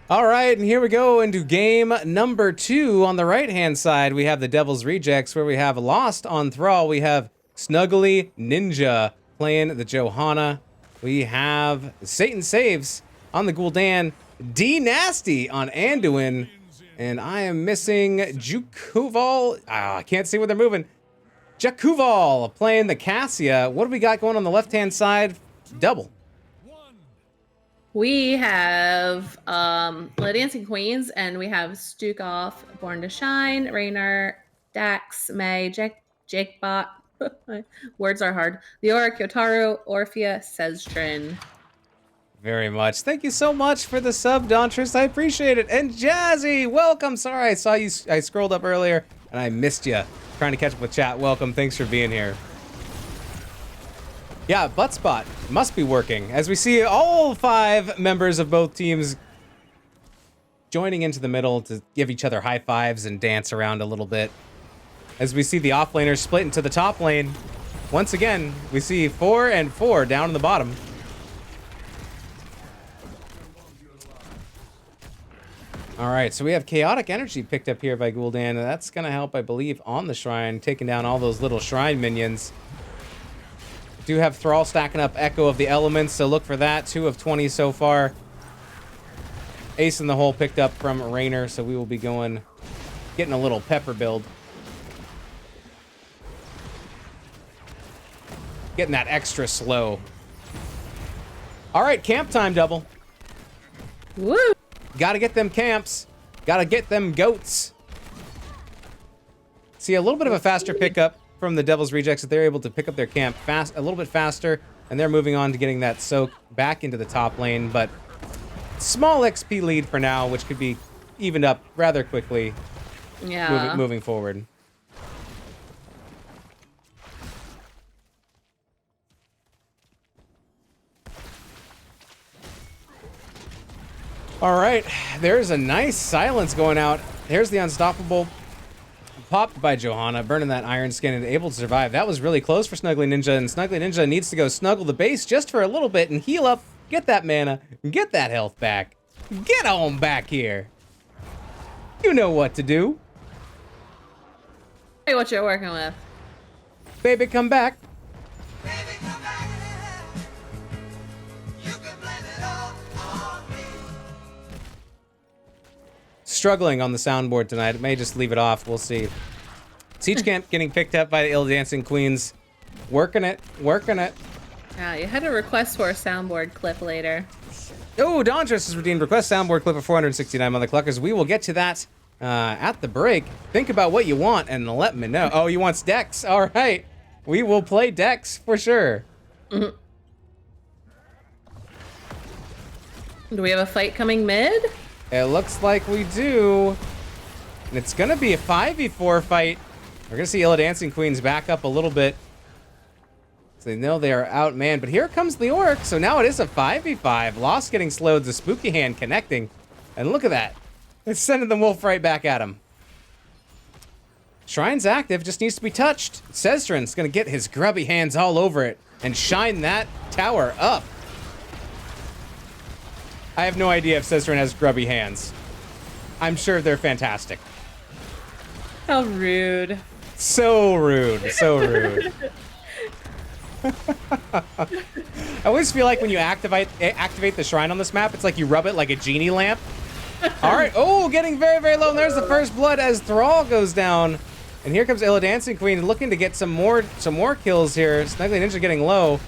All right, and here we go into game number 2. On the right-hand side, we have the Devil's Rejects, where we have Lost on Thrall. We have Snuggly Ninja playing the Johanna. We have Satan Saves on the Gul'dan. D Nasty on Anduin. And I am missing Jukuval. I can't see where they're moving. Jakuval playing the Cassia. What do we got going on the left-hand side? Double. We have Illidancing Queens, and we have Stukov, Born to Shine, Raynor, Dax, May, Jake Bot. Words are hard. Leoric, Yotaru, Orphea, Seztrin. Very much. Thank you so much for the sub, Dontress. I appreciate it. And Jazzy, welcome. Sorry, I saw you. I scrolled up earlier and I missed you. Trying to catch up with chat. Welcome. Thanks for being here. Yeah, butt spot must be working as we see all 5 members of both teams joining into the middle to give each other high fives and dance around a little bit. As we see the offlaners split into the top lane. Once again, we see 4 and 4 down in the bottom. All right, so we have Chaotic Energy picked up here by Gul'dan, and that's going to help, I believe, on the Shrine, taking down all those little Shrine minions. Do have Thrall stacking up Echo of the Elements, so look for that. 2 of 20 so far. Ace in the Hole picked up from Raynor, so we will be getting a little pepper build. Getting that extra slow. All right, camp time, Double. Woo! Gotta get them camps. Gotta get them goats. See, a little bit of a faster pickup from the Devil's Rejects, that they're able to pick up their camp a little bit faster, and they're moving on to getting that soak back into the top lane, but small XP lead for now, which could be evened up rather quickly. Yeah. Moving forward. All right, there's a nice silence going out. There's the Unstoppable. Popped by Johanna, burning that Iron Skin and able to survive. That was really close for Snuggly Ninja, and Snuggly Ninja needs to go snuggle the base just for a little bit and heal up, get that mana, get that health back. Get on back here. You know what to do. Hey, what you're working with. Baby, come back. Baby, come back. You can blame it all on me. Struggling on the soundboard tonight. It may just leave it off. We'll see. Siege Camp getting picked up by the Illidancing Queens. Working it. Working it. Yeah, you had a request for a soundboard clip later. Oh, Dontress has redeemed request soundboard clip of 469 Mother Cluckers. We will get to that at the break. Think about what you want and let me know. Oh, you want Dex? All right. We will play Dex for sure. Mm-hmm. Do we have a fight coming mid? It looks like we do. And it's going to be a 5v4 fight. We're going to see Illidancing Queens back up a little bit. So they know they are outmanned. But here comes the Orc. So now it is a 5v5. Lost getting slowed. The Spooky Hand connecting. And look at that. It's sending the Wolf right back at him. Shrine's active. Just needs to be touched. Sestrin's going to get his grubby hands all over it. And shine that tower up. I have no idea if Sestrin has grubby hands. I'm sure they're fantastic. How rude. So rude. So rude. I always feel like when you activate the shrine on this map, it's like you rub it like a genie lamp. All right. Oh, getting very, very low. And there's the first blood as Thrall goes down. And here comes Illidancing Queen looking to get some more kills here. Snuggly Ninja getting low.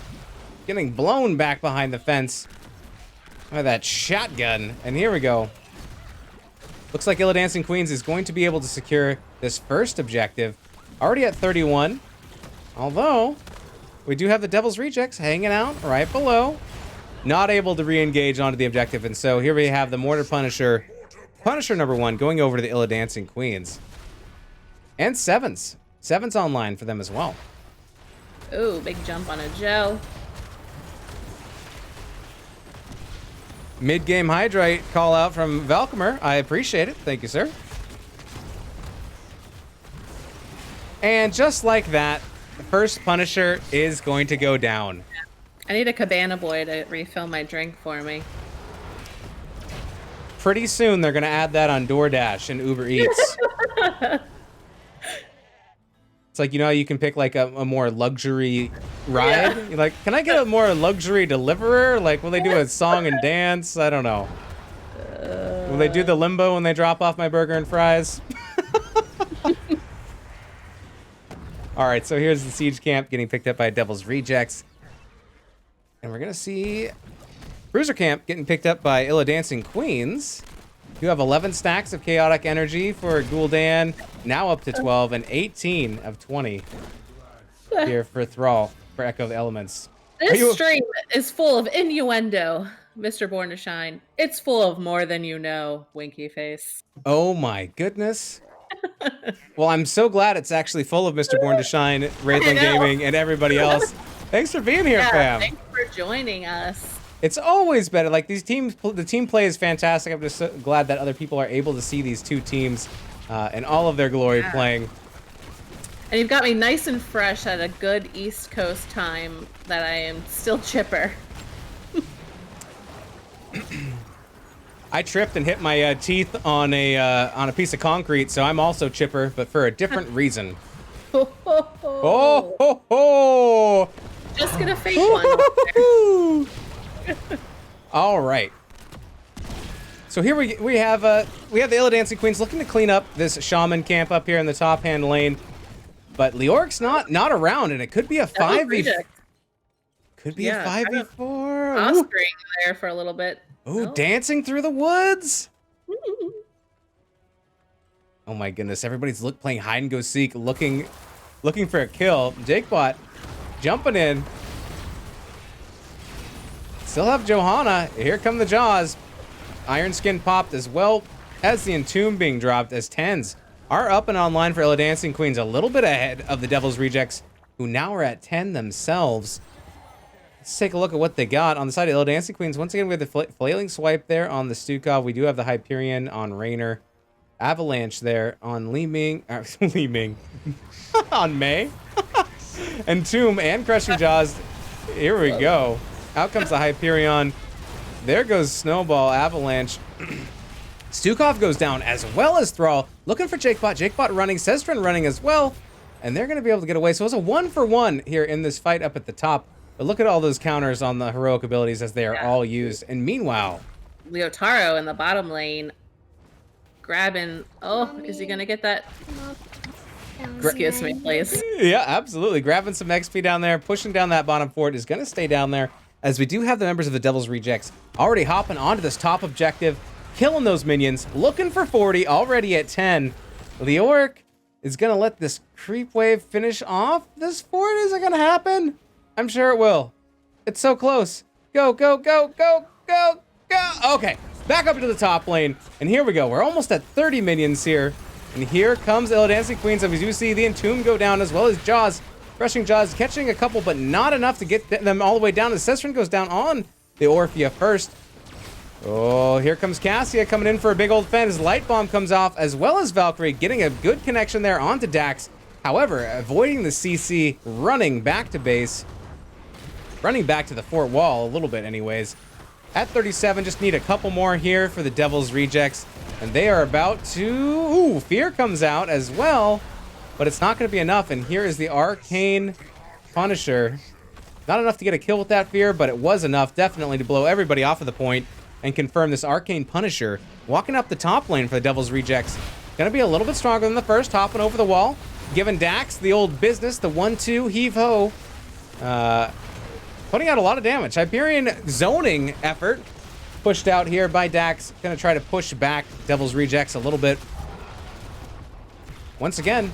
Getting blown back behind the fence. By that shotgun. And here we go. Looks like Illidancing Queens is going to be able to secure this first objective. Already at 31. Although, we do have the Devil's Rejects hanging out right below. Not able to re-engage onto the objective. And so here we have the Mortar Punisher. Punisher number 1 going over to the Illidancing Queens. And Sevens. Sevens online for them as well. Ooh, big jump on a Joe. Mid-game Hydrate call out from Valkymer. I appreciate it. Thank you, sir. And just like that, the first Punisher is going to go down. I need a Cabana Boy to refill my drink for me. Pretty soon, they're going to add that on DoorDash and Uber Eats. It's like, you know, how you can pick like a more luxury ride. Yeah. You're like, can I get a more luxury deliverer? Like, will they do a song and dance? I don't know. Will they do the limbo when they drop off my burger and fries? All right, so here's the Siege Camp getting picked up by Devil's Rejects. And we're going to see Bruiser Camp getting picked up by Illidancing Queens. You have 11 stacks of Chaotic Energy for Gul'dan, now up to 12, and 18 of 20 here for Thrall, for Echo of the Elements. This stream is full of innuendo, Mr. Born to Shine. It's full of more than you know, winky face. Oh my goodness. Well, I'm so glad it's actually full of Mr. Born to Shine, Wraithling Gaming, and everybody else. Thanks for being here, fam. Thanks for joining us. It's always better. Like, these teams, the team play is fantastic. I'm just so glad that other people are able to see these two teams in all of their glory playing. And you've got me nice and fresh at a good East Coast time that I am still chipper. I tripped and hit my teeth on a piece of concrete, so I'm also chipper, but for a different reason. Oh, Oh ho ho! just gonna fake one. All right. So here we have the Illidancing Queens looking to clean up this Shaman camp up here in the top hand lane, but Leoric's not around, and it could be a 5v. Could be a 5v4. Osprey there for a little bit. Ooh, dancing through the woods. Oh my goodness! Everybody's playing hide and go seek, looking for a kill. Jakebot jumping in. Still have Johanna. Here come the Jaws. Iron Skin popped as well as the Entomb being dropped as 10s are up and online for Illidancing Queens, a little bit ahead of the Devil's Rejects, who now are at 10 themselves. Let's take a look at what they got on the side of Illidancing Queens. Once again, we have the Flailing Swipe there on the Stukov. We do have the Hyperion on Raynor. Avalanche there on Li Ming. Li Ming. On May. And Tomb and Crushing Jaws. Here we go. Out comes the Hyperion. There goes Snowball, Avalanche. Stukov goes down as well as Thrall. Looking for Jakebot. Jakebot running. Sestrin running as well. And they're going to be able to get away. So it's a 1-for-1 here in this fight up at the top. But look at all those counters on the heroic abilities as they are all used. And meanwhile, Leotaro in the bottom lane grabbing. Oh, is he going to get that? Excuse me, please. Yeah, absolutely. Grabbing some XP down there, pushing down that bottom fort is going to stay down there. As we do have the members of the Devil's Rejects already hopping onto this top objective, killing those minions, looking for 40, already at 10. Leoric is going to let this creep wave finish off this fort. Is it going to happen? I'm sure it will. It's so close. Go, go, go, go, go, go. Okay, back up to the top lane. And here we go. We're almost at 30 minions here. And here comes Illidancing Queens. And we do see the Entomb go down as well as Jaws. Crushing Jaws, catching a couple, but not enough to get them all the way down. As Sestrin goes down on the Orphea first. Oh, here comes Cassia coming in for a big old fan as Light Bomb comes off, as well as Valkyrie getting a good connection there onto Dax. However, avoiding the CC, running back to base. Running back to the fort wall a little bit anyways. At 37, just need a couple more here for the Devil's Rejects. And they are about to... Ooh, Fear comes out as well. But it's not going to be enough. And here is the Arcane Punisher. Not enough to get a kill with that Fear, but it was enough definitely to blow everybody off of the point and confirm this Arcane Punisher walking up the top lane for the Devil's Rejects. Going to be a little bit stronger than the first, hopping over the wall. Giving Dax the old business, the 1-2 heave-ho. Putting out a lot of damage. Hyperion zoning effort pushed out here by Dax. Going to try to push back Devil's Rejects a little bit. Once again,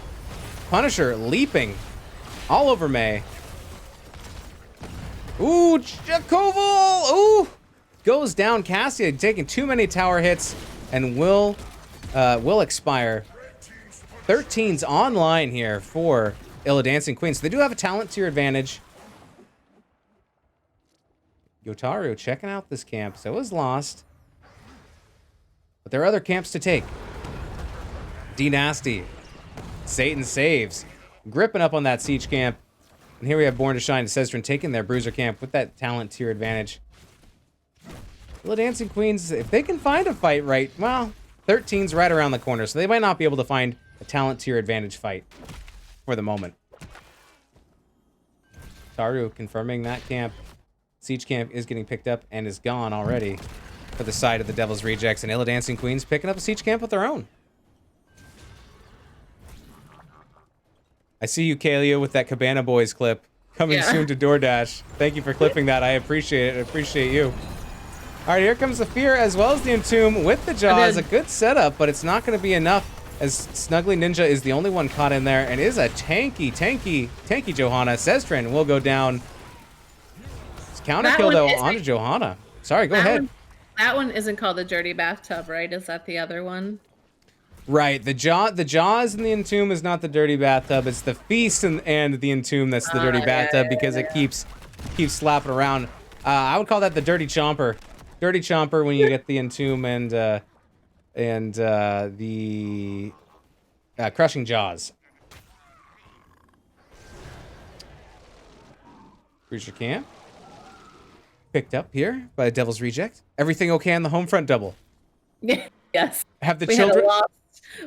Punisher leaping all over May. Ooh, Jakoval! Ooh! Goes down. Cassia taking too many tower hits and will expire. 13's online here for Illidancing Queens. So they do have a talent tier advantage. Yotaru checking out this camp. So it was lost. But there are other camps to take. D Nasty. Satan saves. Gripping up on that siege camp. And here we have Born to Shine and Sestrin taking their bruiser camp with that talent tier advantage. Illidancing Queens, if they can find a fight right, well, 13's right around the corner, so they might not be able to find a talent tier advantage fight for the moment. Taru confirming that camp. Siege camp is getting picked up and is gone already for the side of the Devil's Rejects, and Illidancing Queens picking up a siege camp of their own. I see you, Kalia, with that Cabana Boys clip coming soon to DoorDash. Thank you for clipping that. I appreciate it. I appreciate you. All right, here comes the Fear as well as the Entomb with the Jaws. A good setup, but it's not going to be enough as Snuggly Ninja is the only one caught in there and is a tanky Johanna. Sestrin will go down. It's counter kill, though, onto Johanna. Sorry, go ahead. That one isn't called the Dirty Bathtub, right? Is that the other one? Right, the Jaws and the Entomb is not the Dirty Bathtub. It's the Feast and the Entomb that's the Dirty Bathtub because it keeps slapping around. I would call that the Dirty Chomper. Dirty Chomper when you get the Entomb and the Crushing Jaws. Cruiser camp. Picked up here by the Devil's Reject. Everything okay on the home front double? Yes. Have the children...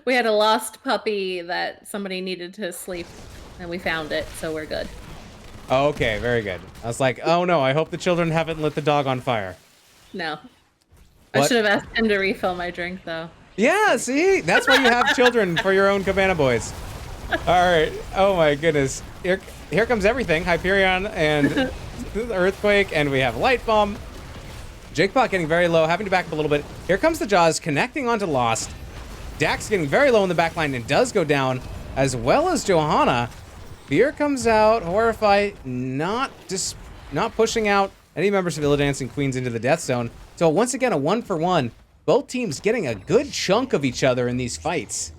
We had a lost puppy that somebody needed to sleep, and we found it, so we're good. Oh, okay, very good. I was like, oh no, I hope the children haven't lit the dog on fire. No. What? I should have asked him to refill my drink, though. Yeah, see? That's why you have children, for your own Cabana Boys. All right. Oh my goodness. Here comes everything. Hyperion and the Earthquake, and we have Light Bomb. Jakepot getting very low, having to back up a little bit. Here comes the Jaws, connecting onto Lost. Dax getting very low in the back line and does go down, as well as Johanna. Fear comes out, Horrify not pushing out any members of Illidancing Queens into the death zone. So once again, a 1-for-1. Both teams getting a good chunk of each other in these fights.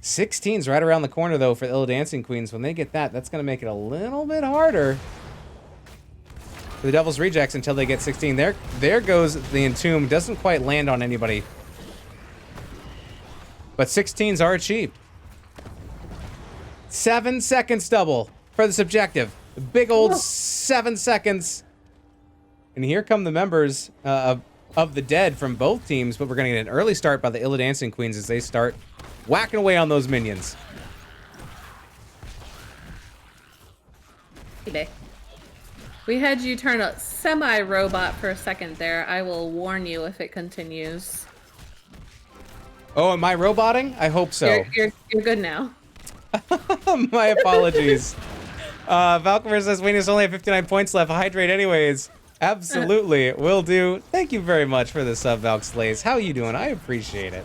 16's right around the corner, though, for Illidancing Queens. When they get that, that's going to make it a little bit harder for the Devil's Rejects until they get 16. There goes the Entomb. Doesn't quite land on anybody. But 16s are achieved. 7 seconds double for this objective. The big old 7 seconds. And here come the members of the dead from both teams, but we're going to get an early start by the Illidancing Queens as they start whacking away on those minions. We had you turn a semi-robot for a second there. I will warn you if it continues. Oh, am I roboting? I hope so. You're good now. My apologies. Valkyrie says, Wayne is only at 59 points left. Hydrate anyways. Absolutely. Will do. Thank you very much for the sub, Valk Slays. How you doing? I appreciate it.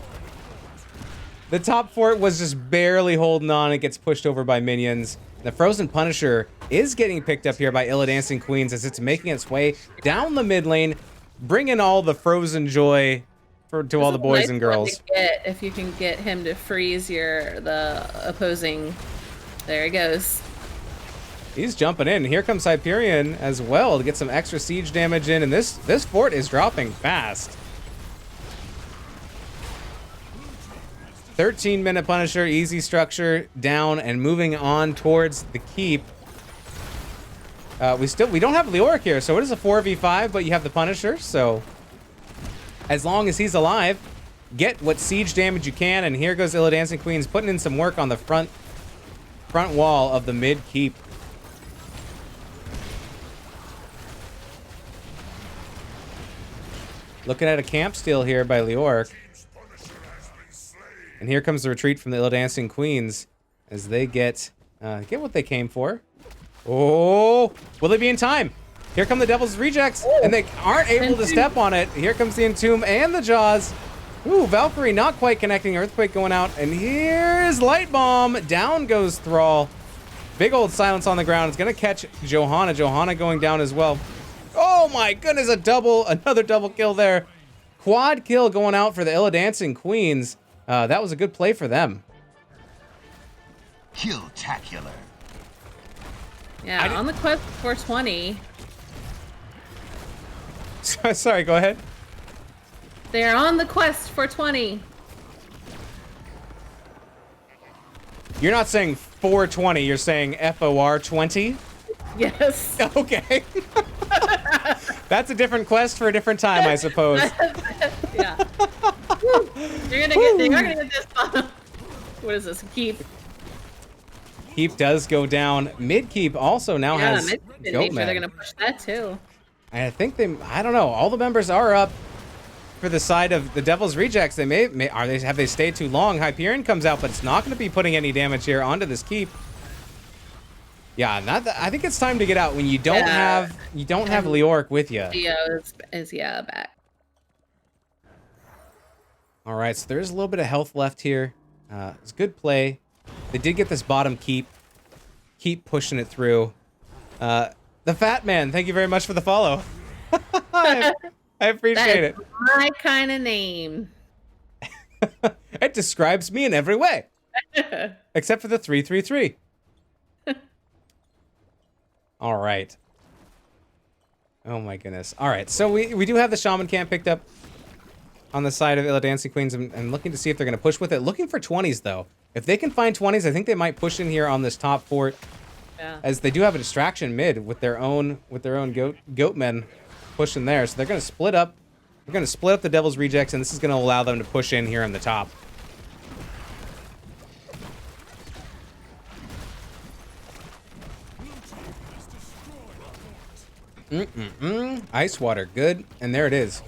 The top fort was just barely holding on. It gets pushed over by minions. The Frozen Punisher is getting picked up here by Illidancing Queens as it's making its way down the mid lane, bringing all the frozen joy to all the boys and girls. If you can get him to freeze the opposing, there he goes. He's jumping in. Here comes Hyperion as well to get some extra siege damage in, and this fort is dropping fast. 13-minute Punisher, easy structure, down and moving on towards the keep. We don't have Leoric here, so it is a 4v5, but you have the Punisher, so as long as he's alive, get what siege damage you can, and here goes Illidancing Queens putting in some work on the front wall of the mid keep. Looking at a camp steal here by Leoric. And here comes the retreat from the Illidancing Queens as they get what they came for. Oh, will they be in time? Here come the Devil's Rejects, and they aren't able to step on it. Here comes the Entomb and the Jaws. Ooh, Valkyrie not quite connecting. Earthquake going out, and here's Light Bomb. Down goes Thrall. Big old silence on the ground. It's gonna catch Johanna. Johanna going down as well. Oh my goodness, another double kill there. Quad kill going out for the Illidancing Queens. That was a good play for them. Kill-tacular. Yeah, on the quest for 20. Sorry, go ahead. They're on the quest for 20. You're not saying 420, you're saying FOR 20? Yes. Okay. That's a different quest for a different time, I suppose. Yeah. They are gonna get this. What is this? Keep. Keep does go down. Mid keep also now has Goatman. They're gonna push that too. I think I don't know. All the members are up for the side of the Devil's Rejects. Have they stayed too long? Hyperion comes out, but it's not going to be putting any damage here onto this keep. Yeah, I think it's time to get out when you don't have Leoric with you. Theo is back. All right, so there's a little bit of health left here. It's good play. They did get this bottom keep. Keep pushing it through. The Fat Man, thank you very much for the follow. I appreciate it. My kind of name. It describes me in every way. Except for the 333. All right. Oh my goodness. All right, so we do have the Shaman camp picked up on the side of Illidancing Queens and looking to see if they're going to push with it. Looking for 20s, though. If they can find 20s, I think they might push in here on this top fort. Yeah. As they do have a distraction mid with their own goat men pushing there. So they're going to split up. They're going to split up the Devil's Rejects, and this is going to allow them to push in here on the top. Ice water, good. And there it is.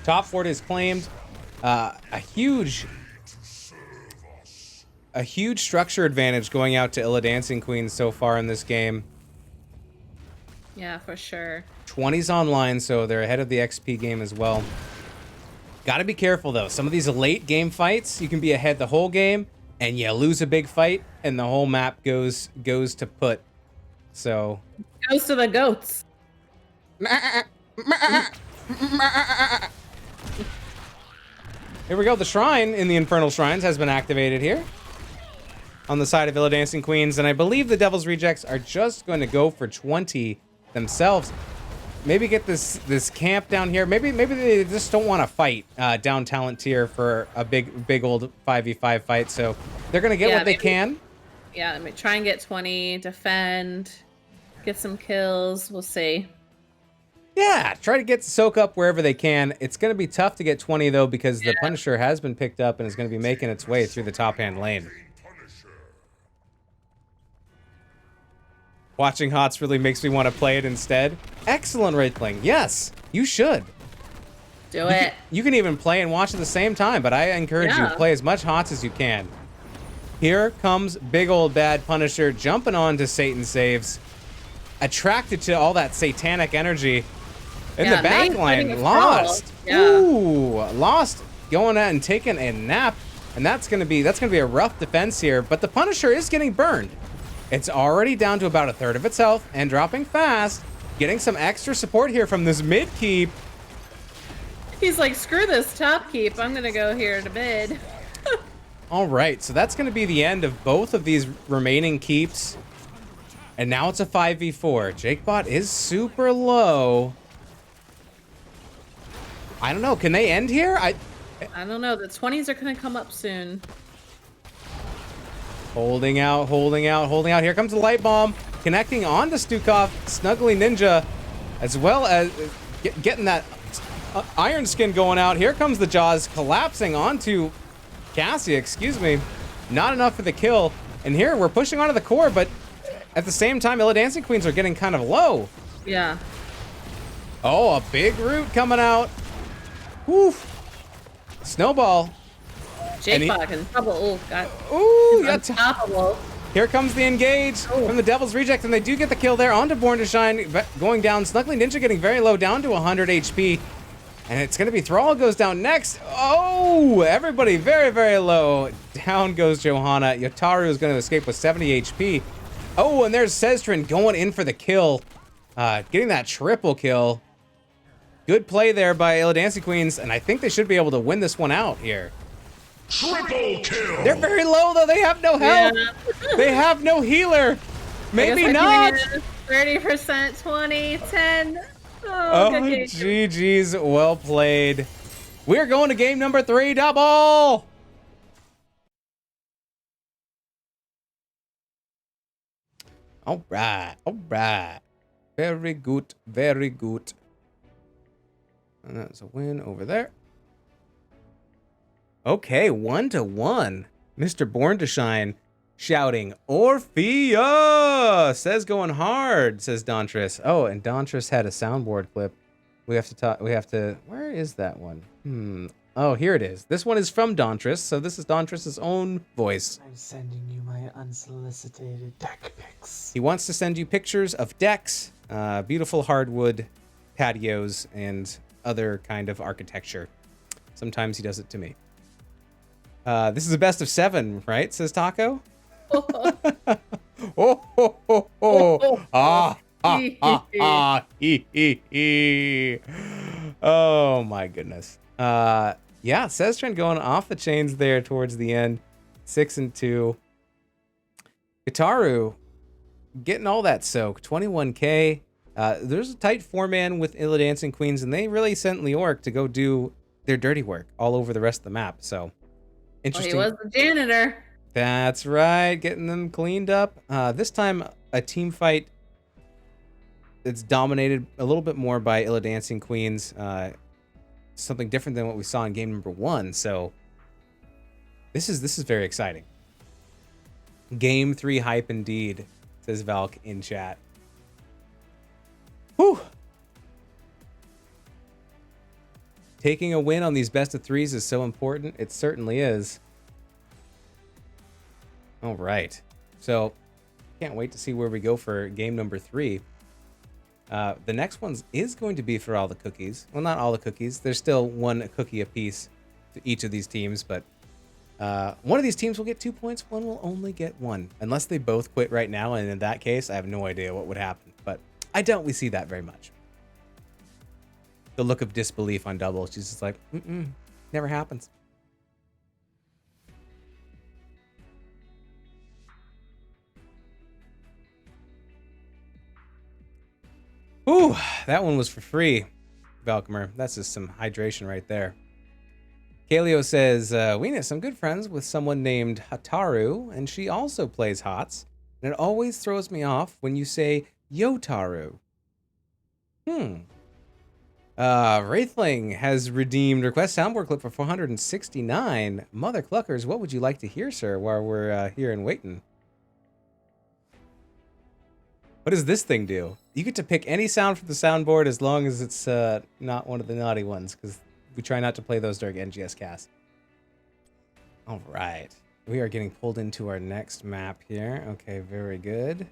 Top fort is claimed. A huge structure advantage going out to Illidancing Queens so far in this game. Yeah, for sure. 20's online, so they're ahead of the XP game as well. Got to be careful, though. Some of these late game fights, you can be ahead the whole game, and you lose a big fight, and the whole map goes to put. So goes to the goats. Here we go. The shrine in the Infernal Shrines has been activated here on the side of Illidancing Queens, and I believe the Devil's Rejects are just going to go for 20 themselves. Maybe get this camp down here. Maybe they just don't want to fight down Talent Tier for a big old 5v5 fight, so they're going to get what they can. Yeah, try and get 20, defend, get some kills. We'll see. Yeah, try to soak up wherever they can. It's going to be tough to get 20, though, because the Punisher has been picked up and is going to be making its way through the top-hand lane. Watching HOTS really makes me want to play it instead. Excellent, Wraithling. Yes, you should. Do it. You can even play and watch at the same time, but I encourage you to play as much HOTS as you can. Here comes big old bad Punisher jumping on to Satan Saves. Attracted to all that satanic energy. In the back line, lost. Ooh, lost. Going out and taking a nap, and that's gonna be a rough defense here. But the Punisher is getting burned. It's already down to about a third of its health and dropping fast. Getting some extra support here from this mid keep. He's like, screw this top keep. I'm gonna go here to mid. All right, so that's going to be the end of both of these remaining keeps. And now it's a 5v4. Jakebot is super low. I don't know. Can they end here? I don't know. The 20s are gonna come up soon. Holding out, holding out, holding out. Here comes the light bomb. Connecting onto Stukov. Snuggly Ninja. As well as getting that iron skin going out. Here comes the Jaws collapsing onto Cassia, excuse me. Not enough for the kill. And here we're pushing onto the core, but at the same time, Illidancing Queens are getting kind of low. Yeah. Oh, a big root coming out. Woof. Snowball. Jakebot in trouble. Oh, God. Ooh, It's unstoppable. Here comes the engage from the Devil's Reject, and they do get the kill there onto Born to Shine, going down. Snuggly Ninja getting very low, down to 100 HP. And it's going to be Thrall goes down next. Oh, everybody very, very low. Down goes Johanna. Yotaru is going to escape with 70 HP. Oh, and there's Sestrin going in for the kill. Getting that triple kill. Good play there by Illidancing Queens, and I think they should be able to win this one out here. Triple kill. They're very low, though. They have no health. Yeah. They have no healer. Maybe I guess not. 30%, 20, 10. Oh, good game. GG's. Well played. We're going to game number 3, double. All right. All right. Very good. Very good. And that's a win over there. Okay, 1-1. Mr. Born to Shine shouting, Orphea! Says going hard, says Dontris. Oh, and Dontris had a soundboard clip. We have to, where is that one? Oh, here it is. This one is from Dontris, so this is Dontris's own voice. I'm sending you my unsolicited deck pics. He wants to send you pictures of decks, beautiful hardwood patios, and other kind of architecture. Sometimes he does it to me. This is a best of 7, right? Says Taco. Oh, ho, ho, ho. Ah, ah, ah, ah, hee, hee, hee. Oh my goodness. Yeah, Sestrin going off the chains there towards the end. 6-2. Gitaru getting all that soak. 21k. There's a tight 4-man with Illidancing Queens, and they really sent Leoric to go do their dirty work all over the rest of the map. So interesting. Well, he was the janitor. That's right, getting them cleaned up. This time, a team fight that's dominated a little bit more by Illidancing Queens. Something different than what we saw in game number 1. So this is very exciting. Game 3 hype indeed, says Valk in chat. Whew. Taking a win on these best of 3s is so important. It certainly is. All right. So, can't wait to see where we go for game number 3. The next one is going to be for all the cookies. Well, not all the cookies. There's still 1 cookie apiece to each of these teams, but one of these teams will get 2 points. One will only get 1, unless they both quit right now. And in that case, I have no idea what would happen. But I doubt we see that very much. The look of disbelief on Double. She's just like, never happens. Ooh, that one was for free, Valkymer. That's just some hydration right there. Kaleo says, Weenus, I'm good friends with someone named Hataru, and she also plays HOTS, and it always throws me off when you say Yotaru. Wraithling has redeemed request soundboard clip for 469. Mother cluckers, what would you like to hear, sir, while we're here and waiting? What does this thing do? You get to pick any sound from the soundboard as long as it's not one of the naughty ones, because we try not to play those during NGS cast. All right. We are getting pulled into our next map here. Okay, very good.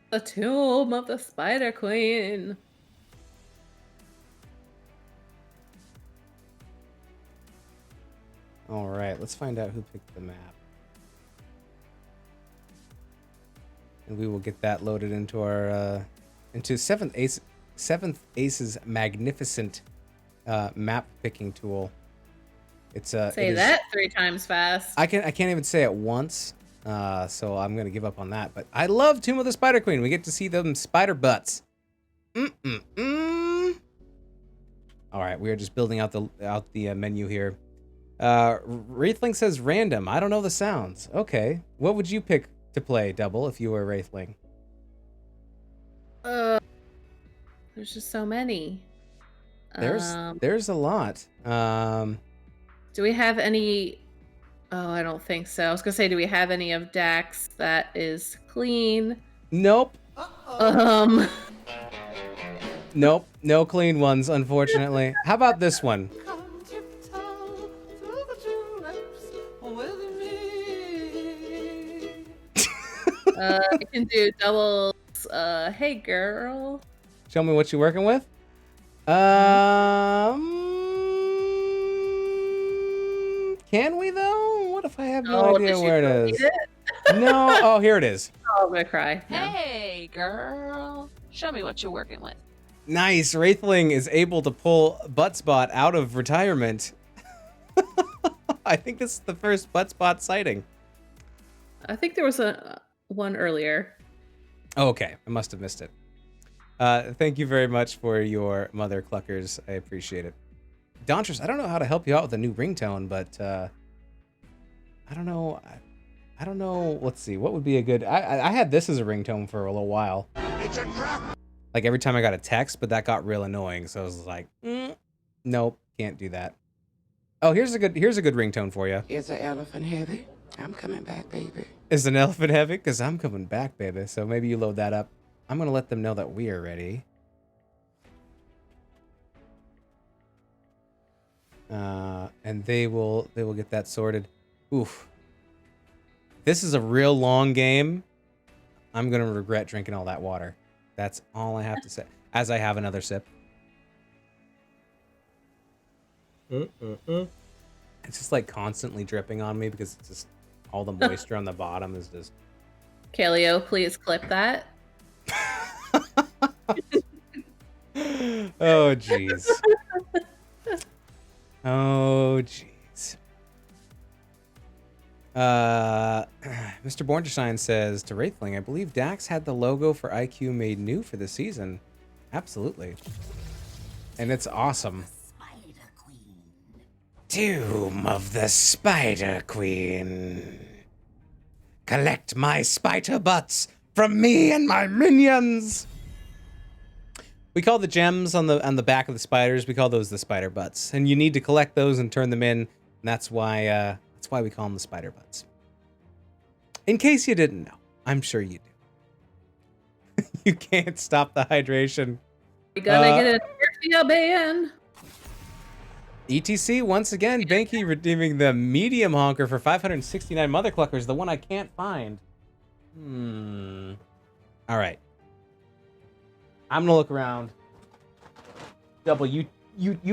The Tomb of the Spider Queen. All right, let's find out who picked the map. and we will get that loaded into our into Seventh Ace's magnificent map picking tool. It's Say that 3 times fast. I can't even say it once, so I'm gonna give up on that. But I love Tomb of the Spider Queen. We get to see them spider butts. All right, we are just building out the menu here. Wraithling says random. I don't know the sounds. Okay, what would you pick to play, Double, if you were Wraithling? There's just so many. There's a lot. Do we have any? Oh, I don't think so. I was gonna say, do we have any of Dax that is clean? Nope. Nope, no clean ones, unfortunately. How about this one? I can do doubles. Hey girl. Show me what you're working with. Can we though? What if I have no idea where it is? No. Oh, here it is. Oh, I'm gonna cry. No. Hey, girl. Show me what you're working with. Nice. Wraithling is able to pull Buttspot out of retirement. I think this is the first Buttspot sighting. I think there was one earlier. Oh, okay. I must have missed it. Thank you very much for your mother cluckers. I appreciate it. Dontress, I don't know how to help you out with a new ringtone, but I don't know. I don't know. Let's see. What would be a good... I had this as a ringtone for a little while. It's a trap. Like every time I got a text, but that got real annoying. So I was like, nope, can't do that. Oh, here's a good ringtone for you. Is an elephant heavy? I'm coming back, baby. Is an elephant heavy? Because I'm coming back, baby. So maybe you load that up. I'm going to let them know that we are ready. And they will get that sorted. Oof. This is a real long game. I'm going to regret drinking all that water. That's all I have to say. As I have another sip. It's just like constantly dripping on me because it's just all the moisture on the bottom is just... Kaleo, please clip that. Oh, jeez. Oh, jeez. Mr. Bornstein says to Wraithling, I believe Dax had the logo for IQ made new for the season. Absolutely. And it's awesome. Tomb of the Spider Queen. Collect my spider butts from me and my minions. We call the gems on the back of the spiders, we call those the spider butts. And you need to collect those and turn them in. And that's why we call them the spider butts. In case you didn't know, I'm sure you do. You can't stop the hydration. You're gonna get a ban. ETC, once again, Banky redeeming the medium honker for 569 mother cluckers, the one I can't find. All right. I'm gonna look around. Double, you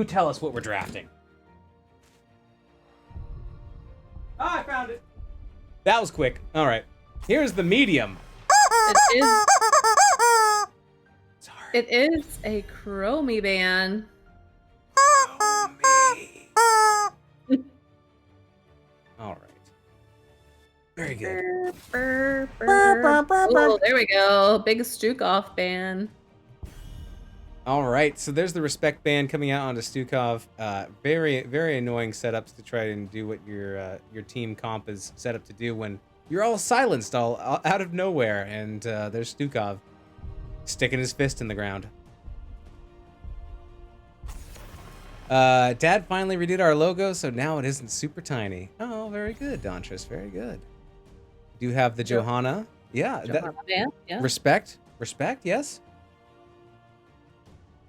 tell us what we're drafting. Oh, I found it. That was quick. All right. Here's the medium. Sorry. It is a Chromie ban. All right. Very good. Oh, there we go. Big Stukov ban. All right, so there's the respect band coming out onto Stukov. Very, very annoying setups to try and do what your team comp is set up to do when you're all silenced all out of nowhere, and there's Stukov sticking his fist in the ground. Dad finally redid our logo, so now it isn't super tiny. Oh, very good, Dontress. Very good. Do you have the Johanna? Yeah. Johanna ban, yeah. Respect, yes.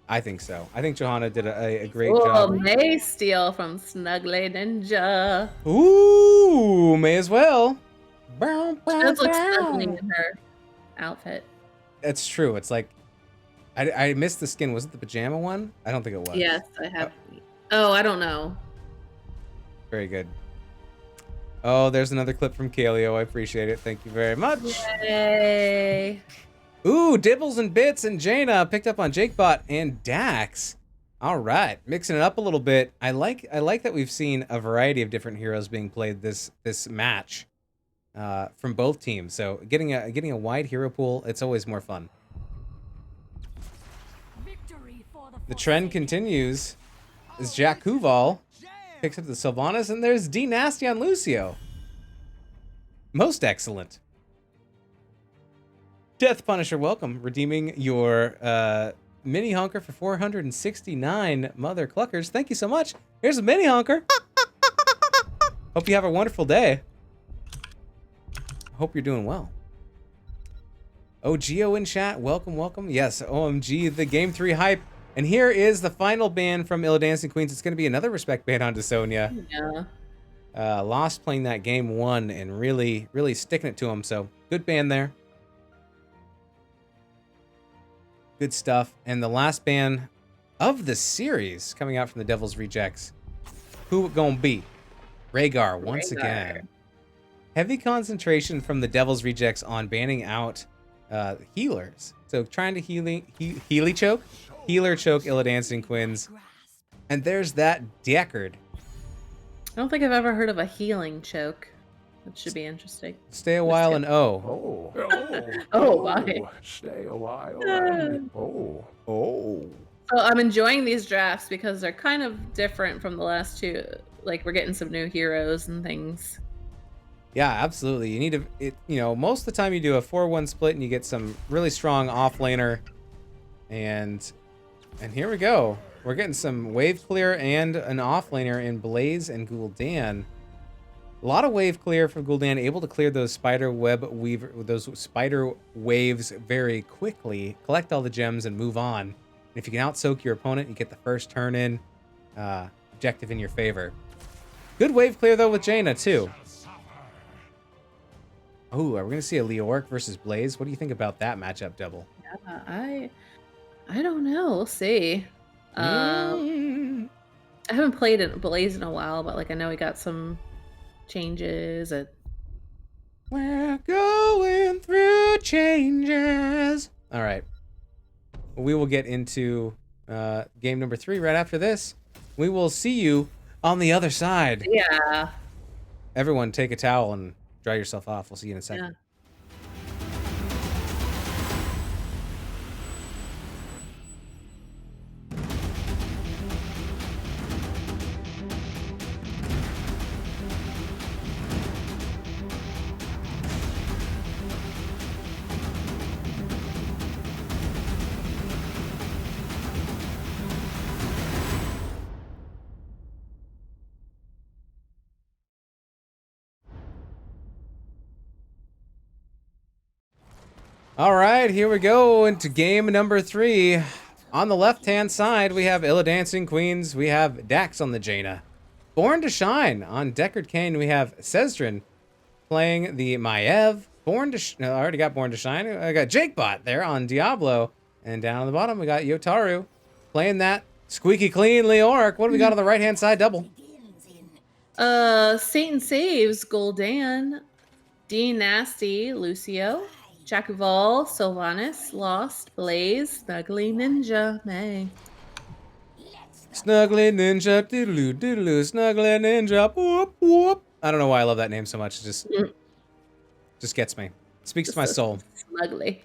I think so. I think Johanna did a great job. May steal from Snuggly Ninja. Ooh, may as well. She does look snuggly in her outfit. It's true. It's like I missed the skin. Was it the pajama one? I don't think it was. Yes, I have. Oh, I don't know. Very good. Oh, there's another clip from Kaleo. I appreciate it. Thank you very much. Yay. Ooh, Dibbles and Bits and Jaina picked up on Jakebot and Dax. All right, mixing it up a little bit. I like that we've seen a variety of different heroes being played this match from both teams. So getting a wide hero pool, it's always more fun. The trend continues as Jack Kuval picks up the Sylvanas, and there's D Nasty on Lucio. Most excellent. Death Punisher, welcome. Redeeming your mini honker for 469 mother cluckers. Thank you so much. Here's a mini honker. Hope you have a wonderful day. Hope you're doing well. OGO in chat, welcome, welcome. Yes, OMG, the Game 3 hype. And here is the final ban from Illidancing Queens. It's going to be another respect ban onto Sonya. Yeah. Lost playing that game 1 and really sticking it to him. So good ban there. Good stuff. And the last ban of the series coming out from the Devil's Rejects. Who it gonna be? Rhaegar once again. Heavy concentration from the Devil's Rejects on banning out healers. So trying to healer choke Illidancing Queens. And there's that Deckard. I don't think I've ever heard of a healing choke. That should be interesting. Stay a while and Oh. Oh, my. Stay a while. And, Oh. So I'm enjoying these drafts because they're kind of different from the last two. Like, we're getting some new heroes and things. Yeah, absolutely. You need to, most of the time you do a 4-1 split and you get some really strong offlaner. And here we go. We're getting some wave clear and an offlaner in Blaze and Gul'dan. A lot of wave clear from Gul'dan, able to clear those spider waves very quickly, collect all the gems and move on. And if you can out-soak your opponent, you get the first turn in objective in your favor. Good wave clear though with Jaina too. Oh, are we gonna see a Leoric versus Blaze? What do you think about that matchup, Devil? Yeah, I don't know. We'll see. I haven't played it Blaze in a while, but like I know we got some changes and we're going through changes. All right. We will get into game number 3 right after this. We will see you on the other side. yeah. Everyone take a towel and dry yourself off. We'll see you in a second. Yeah. All right, here we go into game number 3. On the left-hand side, we have Illidancing Queens. We have Dax on the Jaina. Born to Shine on Deckard Cain. We have Cezdrin playing the Maiev. I already got Born to Shine. I got Jakebot there on Diablo. And down on the bottom, we got Yotaru playing that squeaky clean Leoric. What do we got on the right-hand side double? Satan Saves, Gul'dan, D Nasty, Lucio, Jakuval, Sylvanas, Lost, Blaze, Snuggly Ninja, May. Snuggly Ninja, doodaloo, doodaloo, Snuggly Ninja, whoop, whoop. I don't know why I love that name so much. It just gets me. Speaks to my soul. Snuggly.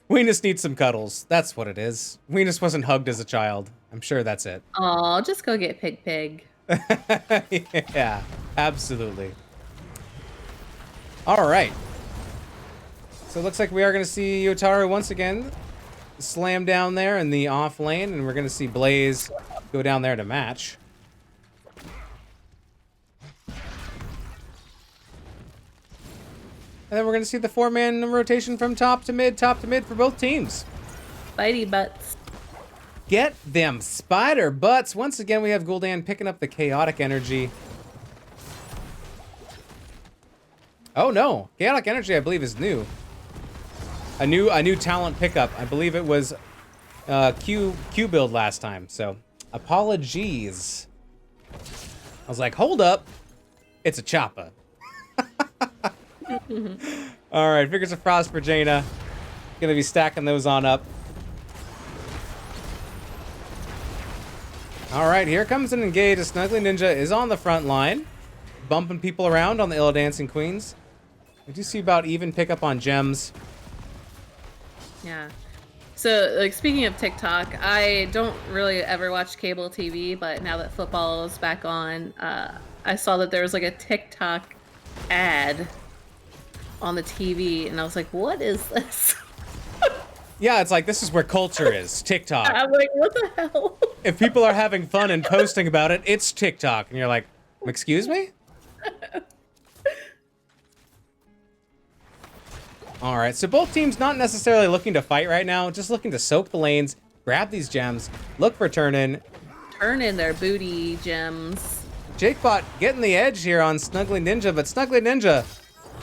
Weenus needs some cuddles. That's what it is. Weenus wasn't hugged as a child. I'm sure that's it. Oh, just go get Pig. Yeah, absolutely. All right. So it looks like we are going to see Yotaru once again slam down there in the off lane, and we're going to see Blaze go down there to match. And then we're going to see the 4-man rotation from top to mid for both teams. Spidey butts. Get them spider butts. Once again, we have Gul'dan picking up the chaotic energy. Oh no, chaotic energy I believe is new. A new talent pickup. I believe it was Q build last time. So apologies. I was like, hold up. It's a chopper. All right, Figures of Frost for Jaina. Gonna be stacking those on up. All right, here comes an engage. A Snuggly Ninja is on the front line, bumping people around on the Illidancing Queens. We do see about even pickup on gems. Yeah. So, like, speaking of TikTok, I don't really ever watch cable TV, but now that football is back on, I saw that there was like a TikTok ad on the TV, and I was like, what is this? Yeah, it's like, this is where culture is, TikTok. I'm like, what the hell? If people are having fun and posting about it, it's TikTok. And you're like, excuse me? All right, so both teams not necessarily looking to fight right now, just looking to soak the lanes, grab these gems, look for turn-in. Turn in their booty gems. JakeBot getting the edge here on Snuggly Ninja, but Snuggly Ninja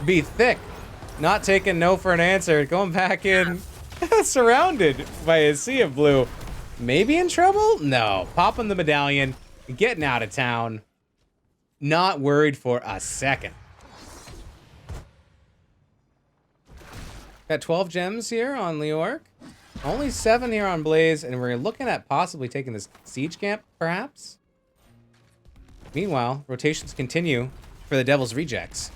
be thick. Not taking no for an answer, going back in. Surrounded by a sea of blue. Maybe in trouble? No. Popping the medallion, getting out of town. Not worried for a second. Got 12 gems here on Leoric. Only 7 here on Blaze, and we're looking at possibly taking this siege camp, perhaps. Meanwhile, rotations continue for the Devil's Rejects.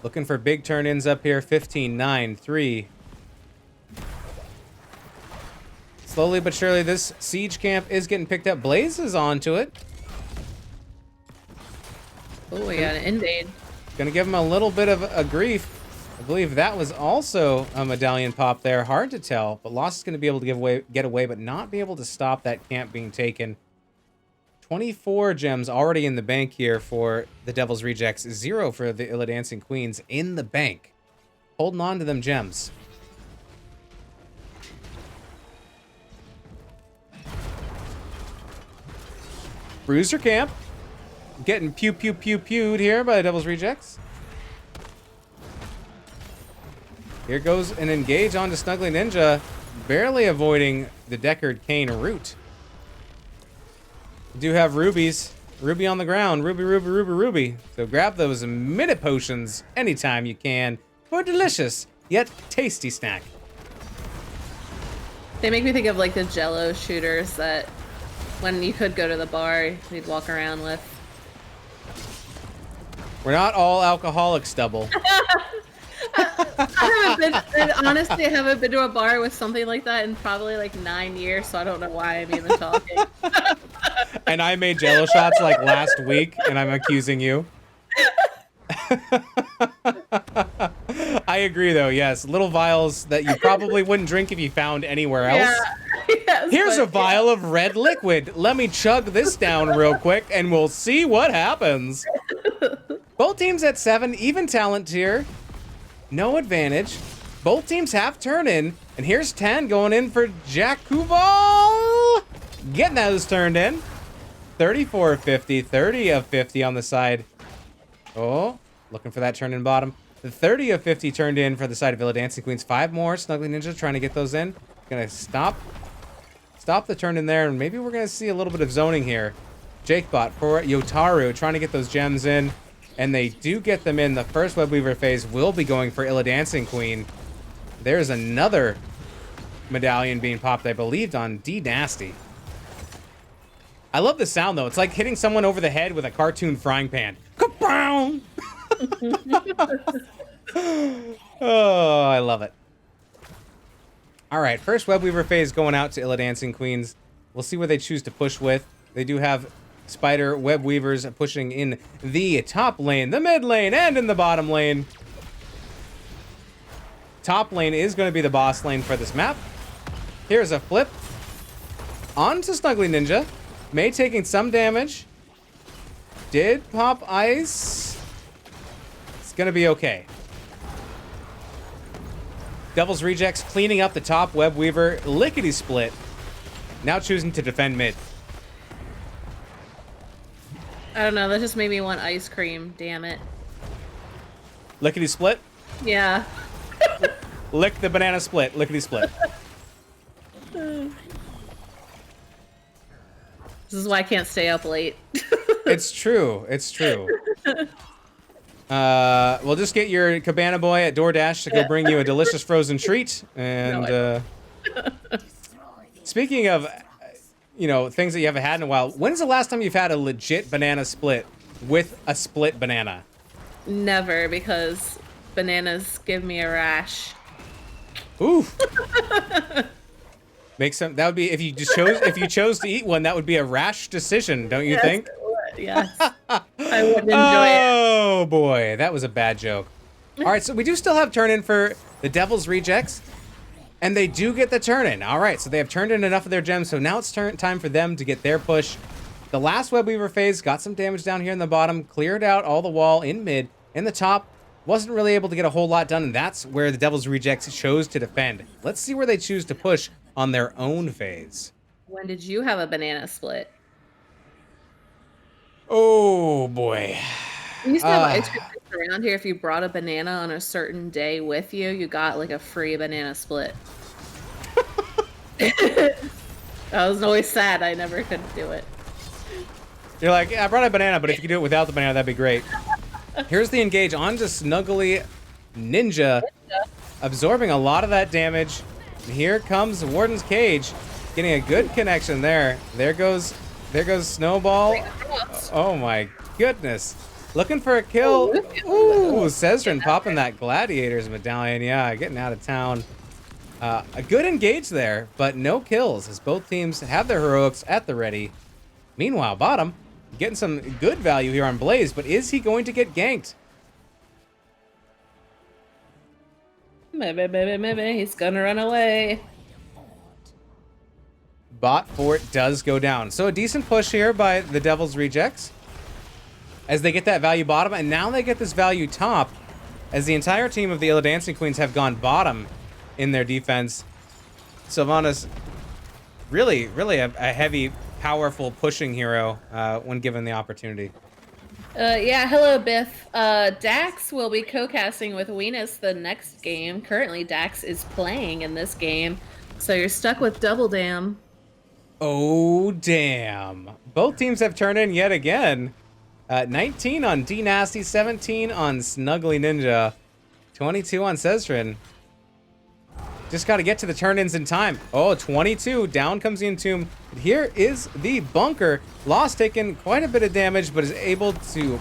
Looking for big turn-ins up here. 15, 9, 3. Slowly but surely, this siege camp is getting picked up. Blaze is onto it. Oh, we got an invade. Gonna give him a little bit of a grief. I believe that was also a medallion pop there. Hard to tell, but Lost is gonna be able to get away, but not be able to stop that camp being taken. 24 gems already in the bank here for the Devil's Rejects. 0 for the Illidancing Queens in the bank. Holding on to them gems. Bruiser camp. Getting pewed here by the Devil's Rejects. Here goes an engage onto Snuggly Ninja. Barely avoiding the Deckard Cane route. We do have rubies. Ruby on the ground. Ruby, ruby, ruby, ruby. So grab those minute potions anytime you can for a delicious yet tasty snack. They make me think of like the Jello shooters that when you could go to the bar, you'd walk around with. We're not all alcoholics, Stubble. Honestly, I haven't been to a bar with something like that in probably like 9 years, so I don't know why I'm even talking. And I made Jello shots like last week, and I'm accusing you. I agree, though. Yes, little vials that you probably wouldn't drink if you found anywhere else. Yeah. Yes, Here's a but, vial of red liquid. Let me chug this down real quick, and we'll see what happens. Both teams at 7, even talent tier. No advantage. Both teams have turn in, and here's 10 going in for Jack Kuval. Getting those turned in. 34 of 50, 30 of 50 on the side. Oh, looking for that turn in bottom. The 30 of 50 turned in for the side of Illidancing Queens. 5 more. Snuggly Ninja trying to get those in. Gonna stop the turn in there, and maybe we're gonna see a little bit of zoning here. JakeBot for Yotaru trying to get those gems in, and they do get them in. The first Web Weaver phase will be going for Illidancing Queen. There's another medallion being popped, I believe, on D Nasty. I love the sound, though. It's like hitting someone over the head with a cartoon frying pan. Kaboom! Oh, I love it. All right, first Web Weaver phase going out to Illidancing Queens. We'll see what they choose to push with. They do have Spider Web Weavers pushing in the top lane, the mid lane, and in the bottom lane. Top lane is going to be the boss lane for this map. Here's a flip. On to Snuggly Ninja. May taking some damage. Did pop ice. It's going to be okay. Devil's Rejects cleaning up the top Web Weaver. Lickety split. Now choosing to defend mid. I don't know, that just made me want ice cream, damn it. Lickety split. Yeah. Lick the banana split. Lickety split. This is why I can't stay up late. It's true. It's true. We'll just get your cabana boy at DoorDash to go bring you a delicious frozen treat. And speaking of, things that you haven't had in a while, when's the last time you've had a legit banana split with a split banana? Never, because bananas give me a rash. Ooh. That would be if you chose to eat one, that would be a rash decision, don't you think? Yes. I would enjoy it. Oh boy, that was a bad joke. All right, so we do still have turn-in for the Devil's Rejects, and they do get the turn-in. All right, so they have turned in enough of their gems, so now it's time for them to get their push. The last Web Weaver phase got some damage down here in the bottom, cleared out all the wall in mid. In the top, wasn't really able to get a whole lot done, and that's where the Devil's Rejects chose to defend. Let's see where they choose to push on their own phase. When did you have a banana split? Oh boy. We used to have ice cream places around here. If you brought a banana on a certain day with you, you got like a free banana split. I was always sad I never could do it. You're like, yeah, I brought a banana, but if you could do it without the banana, that'd be great. Here's the engage on to Snuggly Ninja, absorbing a lot of that damage. And here comes Warden's Cage, getting a good connection there. There goes Snowball. Oh my goodness. Looking for a kill. Ooh, Cesrin popping that Gladiator's medallion. Yeah, getting out of town. A good engage there, but no kills as both teams have their heroics at the ready. Meanwhile, bottom, getting some good value here on Blaze, but is he going to get ganked? Maybe he's gonna run away. Bot fort does go down. So a decent push here by the Devil's Rejects as they get that value bottom, and now they get this value top as the entire team of the Illidancing Queens have gone bottom in their defense. Sylvanas, really a heavy, powerful pushing hero when given the opportunity. Yeah, hello, Biff. Dax will be co-casting with Weenus the next game. Currently, Dax is playing in this game, so you're stuck with Double Dam. Oh, damn. Both teams have turned in yet again. 19 on D Nasty, 17 on Snuggly Ninja, 22 on Cesrin. Just got to get to the turn-ins in time. Oh, 22. Down comes the Entomb. Here is the bunker. Lost taking quite a bit of damage, but is able to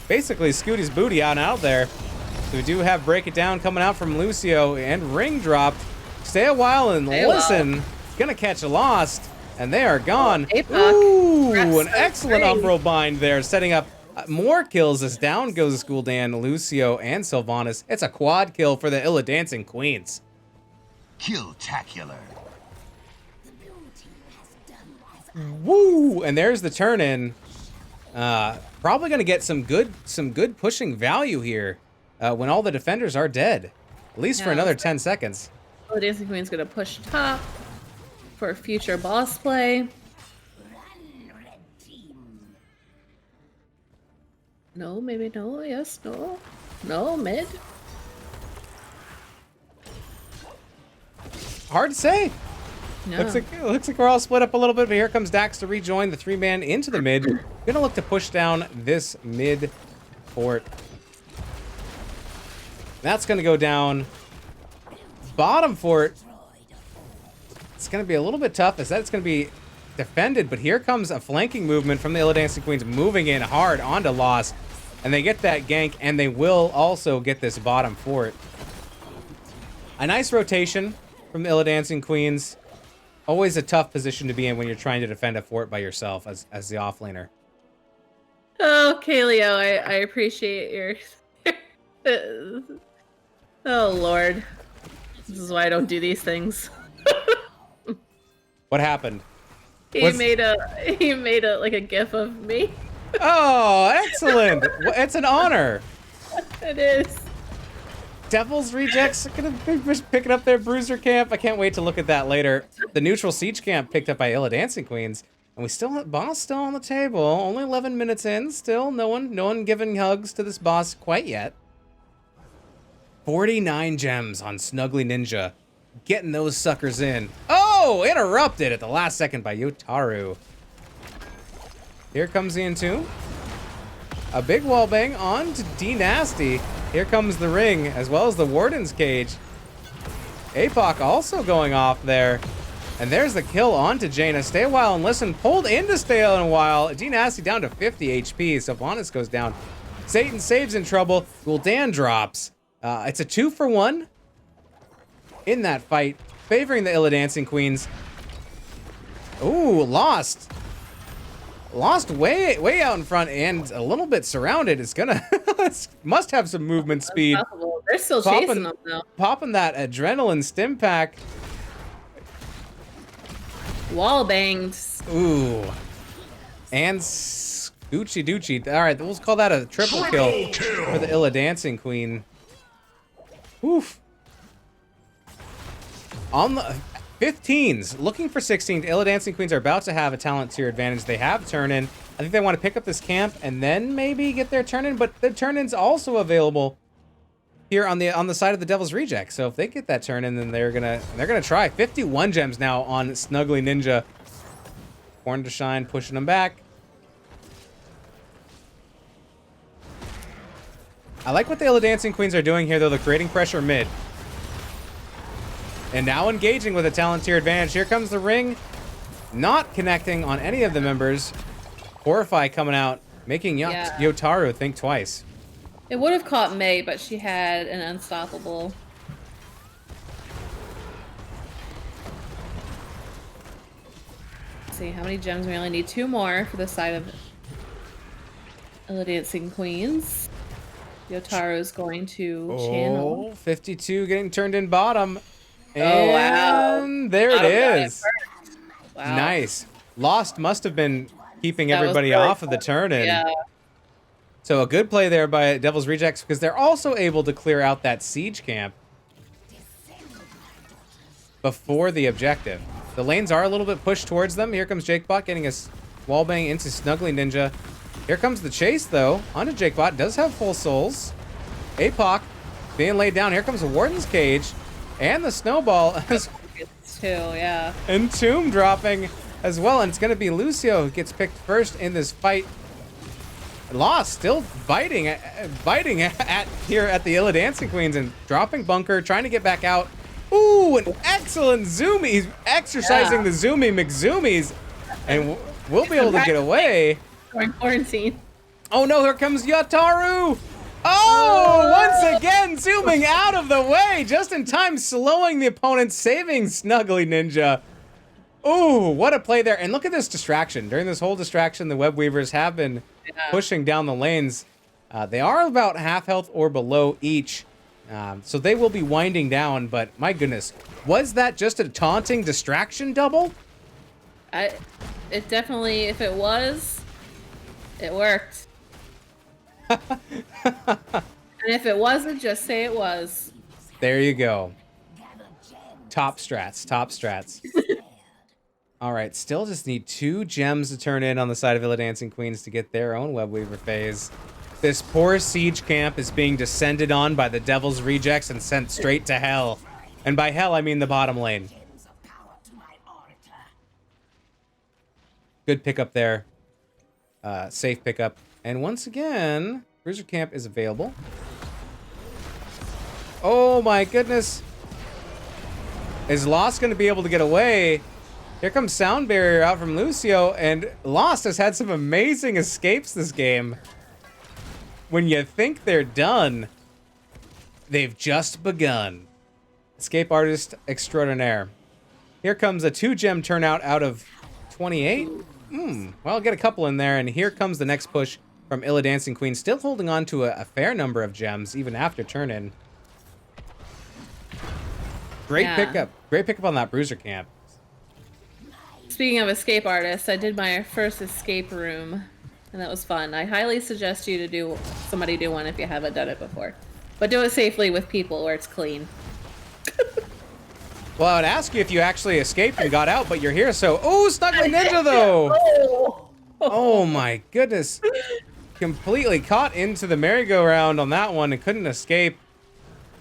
basically scoot his booty out there. So we do have Break It Down coming out from Lucio, and Ring dropped. Stay a while and listen. Gonna catch a Lost, and they are gone. Ooh, an excellent Umbral Bind there, setting up more kills as down goes Gul'dan, Lucio, and Sylvanas. It's a quad kill for the Illidancing Queens. Kill-tacular. Woo! And there's the turn-in. Probably going to get some good pushing value here when all the defenders are dead, at least for another 10 seconds. The Dancing Queen's gonna push top for future boss play. No, maybe no, yes, no. No, mid. Hard to say. No. Looks like we're all split up a little bit, but here comes Dax to rejoin the 3-man into the mid. Gonna look to push down this mid fort. That's gonna go down. Bottom fort. It's gonna be a little bit tough as that's gonna be defended, but here comes a flanking movement from the Illidancing Queens, moving in hard onto Lost, and they get that gank, and they will also get this bottom fort. A nice rotation from the Illidancing Queens. Always a tough position to be in when you're trying to defend a fort by yourself as the offlaner. Oh, Kaleo, I appreciate your... Oh, Lord. This is why I don't do these things. What happened? He made a like a gif of me. Oh, excellent! It's an honor. It is. Devil's Rejects gonna be picking up their Bruiser camp. I can't wait to look at that later. The neutral siege camp picked up by Illidancing Queens, and we still have boss still on the table. Only 11 minutes in. Still no one giving hugs to this boss quite yet. 49 gems on Snuggly Ninja, getting those suckers in. Oh, interrupted at the last second by Yotaru. Here comes the Entomb. A big wall bang on to D Nasty. Here comes the ring, as well as the Warden's Cage. APOC also going off there. And there's the kill onto Jaina. Stay a while and listen. Pulled into stay a while. D Nasty down to 50 HP. Sylvanas goes down. Satan saves in trouble. Gul'dan drops. It's a 2-for-1 in that fight, favoring the Illidancing Queens. Ooh, lost. Lost way out in front and a little bit surrounded. It's gonna must have some movement speed. Unstoppable. They're still chasing them though. Popping that adrenaline stim pack. Wall banged. Ooh. And Gucci Doochie. All right, we'll call that a triple kill for the Illidancing Queen. Oof. On the 15s, looking for 16. Illidancing Queens are about to have a talent tier advantage. They have turn-in. I think they want to pick up this camp and then maybe get their turn-in, but the turn-in's also available here on the side of the Devil's Reject. So if they get that turn-in, then they're gonna try. 51 gems now on Snuggly Ninja. Born to Shine pushing them back. I like what the Illidancing Queens are doing here, though. They're creating pressure mid. And now engaging with a talent tier advantage. Here comes the ring. Not connecting on any of the members. Horrify coming out, making Yotaru think twice. It would have caught May, but she had an unstoppable. Let's see how many gems. We only need 2 more for the side of Illidancing Queens. Yotaro's going to channel. 52 getting turned in bottom. Oh, wow. And there it is. Wow. Nice. Lost must have been keeping That was everybody really off of the turn-in. Yeah. So a good play there by Devil's Rejects because they're also able to clear out that siege camp before the objective. The lanes are a little bit pushed towards them. Here comes Jakebot getting a wallbang into Snuggly Ninja. Here comes the chase, though, onto Jakebot. Does have full souls. APOC being laid down. Here comes the Warden's Cage. And the Snowball. Yeah. Entomb dropping as well. And it's going to be Lucio who gets picked first in this fight. Lost, still biting at here at the Illidancing Queens and dropping bunker, trying to get back out. Ooh, an excellent zoomie. He's exercising the zoomy McZoomies. And we'll be able to get away. We're in quarantine. Oh no, here comes Yotaru! Oh, once again, zooming out of the way, just in time, slowing the opponent, saving Snuggly Ninja. Ooh, what a play there. And look at this distraction. During this whole distraction, the Web Weavers have been pushing down the lanes. They are about half health or below each. So they will be winding down, but my goodness. Was that just a taunting distraction double? It definitely, if it was, it worked. And if it wasn't, just say it was. There you go. Top strats, top strats. All right, still just need 2 gems to turn in on the side of Illidancing Queens to get their own Web Weaver phase. This poor siege camp is being descended on by the Devil's Rejects and sent straight to hell. And by hell, I mean the bottom lane. Good pickup there. Safe pickup. And once again, Bruiser Camp is available. Oh my goodness. Is Lost going to be able to get away? Here comes Sound Barrier out from Lucio, and Lost has had some amazing escapes this game. When you think they're done, they've just begun. Escape Artist Extraordinaire. Here comes a 2-gem turnout out of 28. Well, get a couple in there, and here comes the next push from Illidancing Queen, still holding on to a fair number of gems, even after turn-in. Great pickup. Great pickup on that Bruiser Camp. Speaking of escape artists, I did my first escape room, and that was fun. I highly suggest you to do one if you haven't done it before. But do it safely with people where it's clean. Well, I would ask you if you actually escaped and got out, but you're here, so... Oh, Snuggly Ninja, though! Oh, my goodness. Completely caught into the merry-go-round on that one and couldn't escape.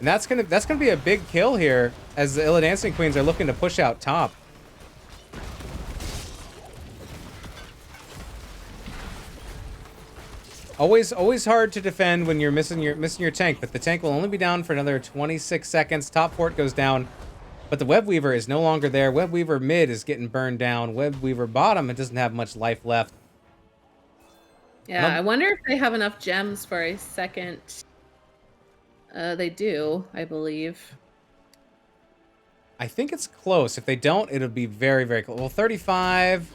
And that's gonna be a big kill here as the Illidancing Queens are looking to push out top. Always hard to defend when you're missing your tank, but the tank will only be down for another 26 seconds. Top port goes down, but the Web Weaver is no longer there. Web Weaver mid is getting burned down. Web Weaver bottom, it doesn't have much life left. Yeah, I wonder if they have enough gems for a second. They do, I believe. I think it's close. If they don't, it'll be very, very close. Well, 35,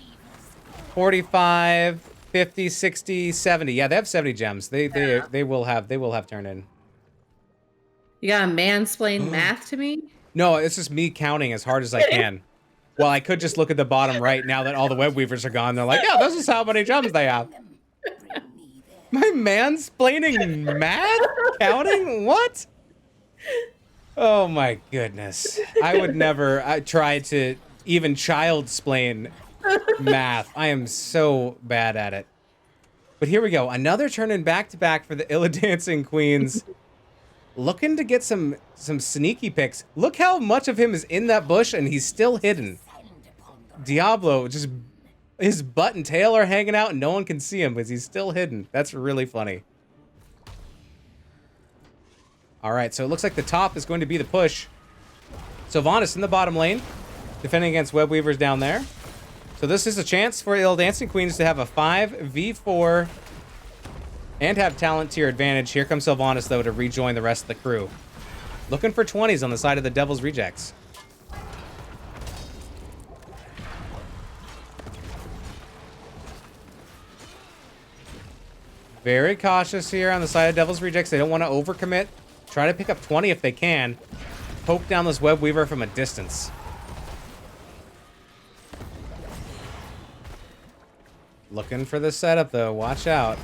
45, 50, 60, 70. Yeah, they have 70 gems. They will have turn in. You gotta mansplain math to me? No, it's just me counting as hard as I can. Well, I could just look at the bottom right now that all the Web Weavers are gone. They're like, yeah, this is how many gems they have. My mansplaining math? Counting? What? Oh my goodness. I would never try to even child-splain math. I am so bad at it. But here we go. Another turn in back-to-back for the Illidancing Queens. Looking to get some sneaky picks. Look how much of him is in that bush and he's still hidden. Diablo, just his butt and tail are hanging out and no one can see him because he's still hidden. That's really funny. All right, so it looks like the top is going to be the push. Sylvanas in the bottom lane, defending against Web Weavers down there. So this is a chance for Illidancing Queens to have a 5v4 and have talent tier advantage. Here comes Sylvanas, though, to rejoin the rest of the crew. Looking for 20s on the side of the Devil's Rejects. Very cautious here on the side of Devil's Rejects. They don't want to overcommit. Try to pick up 20 if they can. Poke down this Web Weaver from a distance. Looking for the setup, though. Watch out.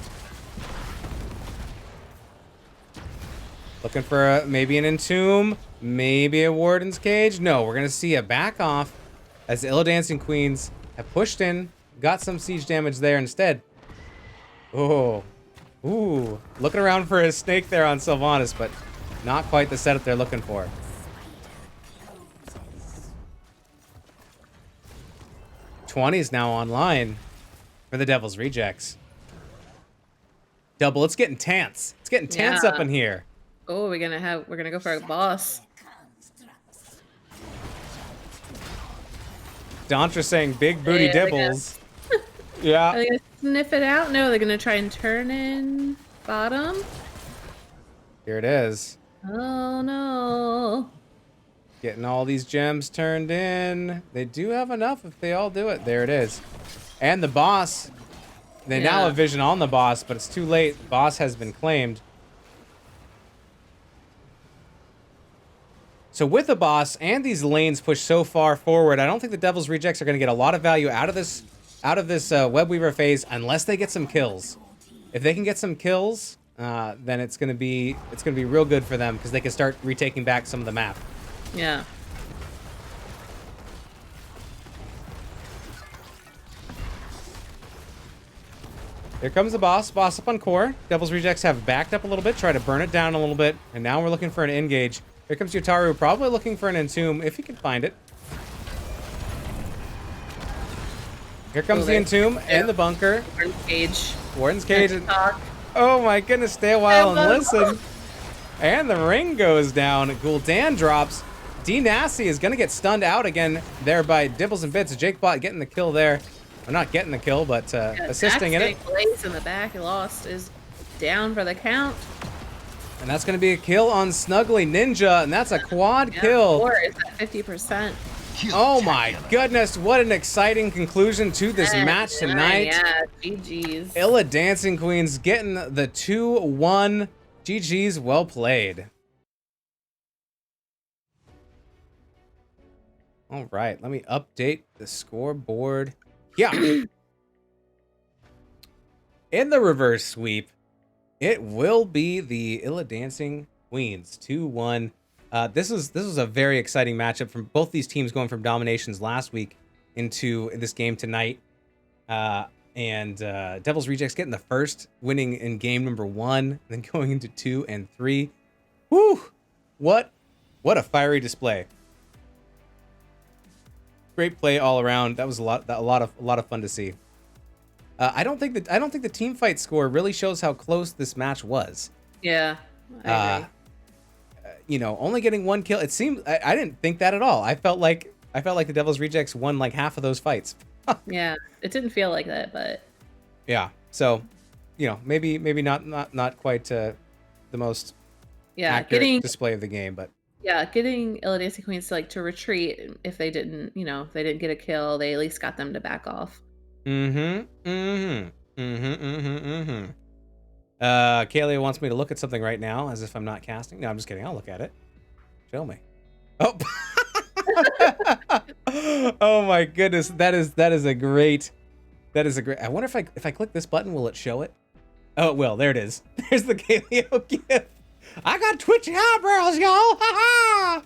Looking for maybe an Entomb. Maybe a Warden's Cage. No, we're going to see a back off as the Illidancing Queens have pushed in. Got some siege damage there instead. Oh. Ooh. Looking around for a snake there on Sylvanas, but not quite the setup they're looking for. $20 is now online for the Devil's Rejects. Double, it's getting tense. It's getting tense up in here. Oh, we're gonna go for a boss. Dontra saying big booty dibbles. Yeah. Are they gonna sniff it out? No, they're gonna try and turn in bottom. Here it is. Oh no. Getting all these gems turned in. They do have enough if they all do it. There it is. And the boss. They now have vision on the boss, but it's too late. The boss has been claimed. So with the boss and these lanes pushed so far forward, I don't think the Devil's Rejects are going to get a lot of value out of this Web Weaver phase unless they get some kills. If they can get some kills, then it's going to be real good for them because they can start retaking back some of the map. Yeah. Here comes the boss. Boss up on core. Devil's Rejects have backed up a little bit, try to burn it down a little bit, and now we're looking for an engage. Here comes Yotaru, probably looking for an Entomb, if he can find it. Here comes the Entomb and the bunker. Warden's Cage. Warden's Cage. Oh my goodness, stay a while and listen. And the ring goes down. Gul'dan drops. D Nasty is going to get stunned out again there by Dibbles and Bits. Jake Bot getting the kill there. Well, not getting the kill, but assisting in it. Blaze in the back, he lost, is down for the count. And that's going to be a kill on Snuggly Ninja, and that's a quad kill. Or is at 50%. Oh my goodness, what an exciting conclusion to this match tonight. Yeah, GG's. Illidancing Queens getting the 2-1. GG's, well played. All right, let me update the scoreboard. Yeah. In the reverse sweep, it will be the Illidancing Queens 2-1. This was a very exciting matchup from both these teams going from dominations last week into this game tonight. And Devil's Rejects getting the first, winning in game number 1, then going into 2 and 3. Woo! What a fiery display. Great play all around. That was a lot of fun to see. I don't think the team fight score really shows how close this match was. Yeah, I agree. Only getting 1 kill. It seemed I didn't think that at all. I felt like the Devil's Rejects won like half of those fights. Yeah, it didn't feel like that, but Yeah. So, maybe not quite the most accurate display of the game, but getting Illidancing Queens to retreat if they didn't, if they didn't get a kill, they at least got them to back off. Kaylee wants me to look at something right now as if I'm not casting. No, I'm just kidding. I'll look at it. Show me. Oh. Oh my goodness. That is a great. I wonder if I click this button, will it show it? Oh, it will. There it is. There's the Kaleo gift. I got twitchy eyebrows, y'all. Oh,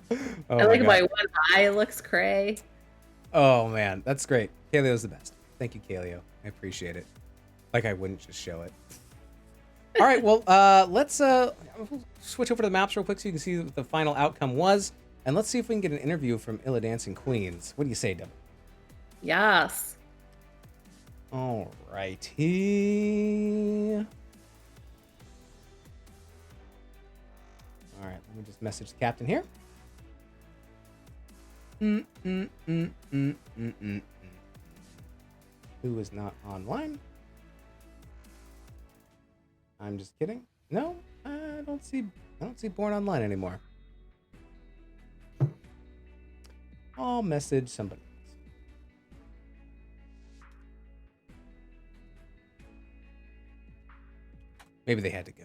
I like my one eye looks cray. Oh man, that's great. Kaleo's the best. Thank you, Kaleo. I appreciate it. Like I wouldn't just show it. All right, well, let's switch over to the maps real quick so you can see what the final outcome was, and let's see if we can get an interview from Illidancing Queens. What do you say, Devin? Yes. All righty. All right, let me just message the captain here. Who is not online? I'm just kidding. No, I don't see Born online anymore. I'll message somebody else. Maybe they had to go.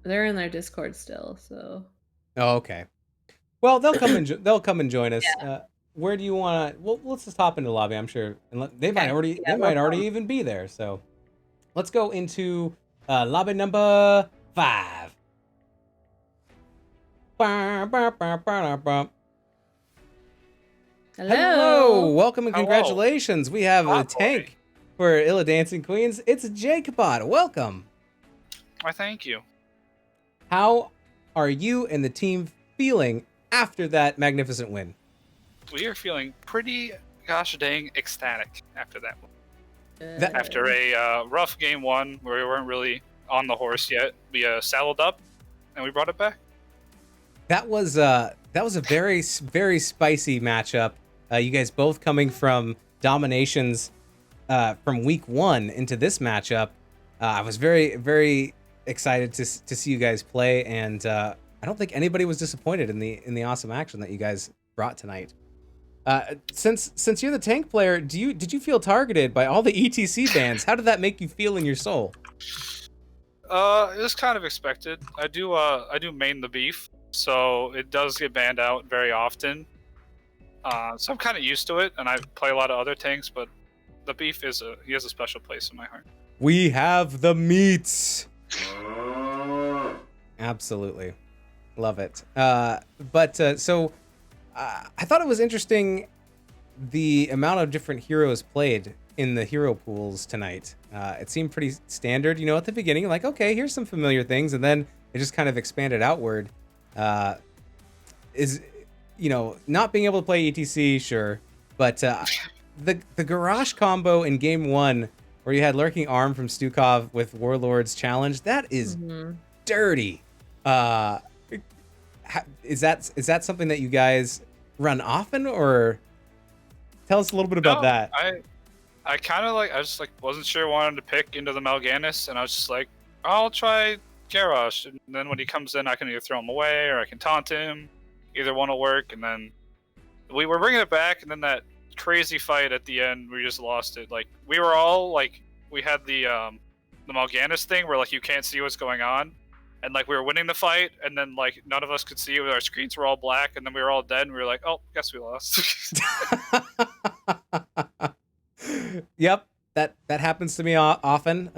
They're in their Discord still, so. Oh, okay. Well, they'll come and join us. Yeah. Where do you want to? Well, let's just hop into the lobby. I'm sure, and they might already even be there. So, let's go into lobby number 5. Hello, welcome and congratulations. We have a tank for Illidancing Queens. It's Jacobot. Welcome. Why, thank you. How are you and the team feeling after that magnificent win? We are feeling pretty gosh dang ecstatic after that one. That, after a rough game 1 where we weren't really on the horse yet, we saddled up and we brought it back. That was a very, very spicy matchup. You guys both coming from dominations from week 1 into this matchup. I was very, very excited to see you guys play, and I don't think anybody was disappointed in the awesome action that you guys brought tonight. Since you're the tank player, did you feel targeted by all the ETC bans? How did that make you feel in your soul? It was kind of expected. I do main the beef, so it does get banned out very often. So I'm kind of used to it, and I play a lot of other tanks, but the beef he has a special place in my heart. We have the meats. Absolutely, love it. So I thought it was interesting the amount of different heroes played in the hero pools tonight. It seemed pretty standard, at the beginning, like, okay, here's some familiar things, and then it just kind of expanded outward. Not being able to play ETC, sure, but the garage combo in game 1 where you had Lurking Arm from Stukov with Warlord's Challenge, that is dirty. Is that something that you guys run often, or tell us a little bit about that? I kind of I just wasn't sure I wanted to pick into the Mal'Ganis, and I was just like, I'll try Garrosh, and then when he comes in, I can either throw him away or I can taunt him. Either one will work, and then we were bringing it back, and then that crazy fight at the end, we just lost it. We were all we had the Mal'Ganis thing where you can't see what's going on, and we were winning the fight, and then none of us could see it. Our screens were all black, and then we were all dead, and we were like, oh, guess we lost. Yep, that happens to me often.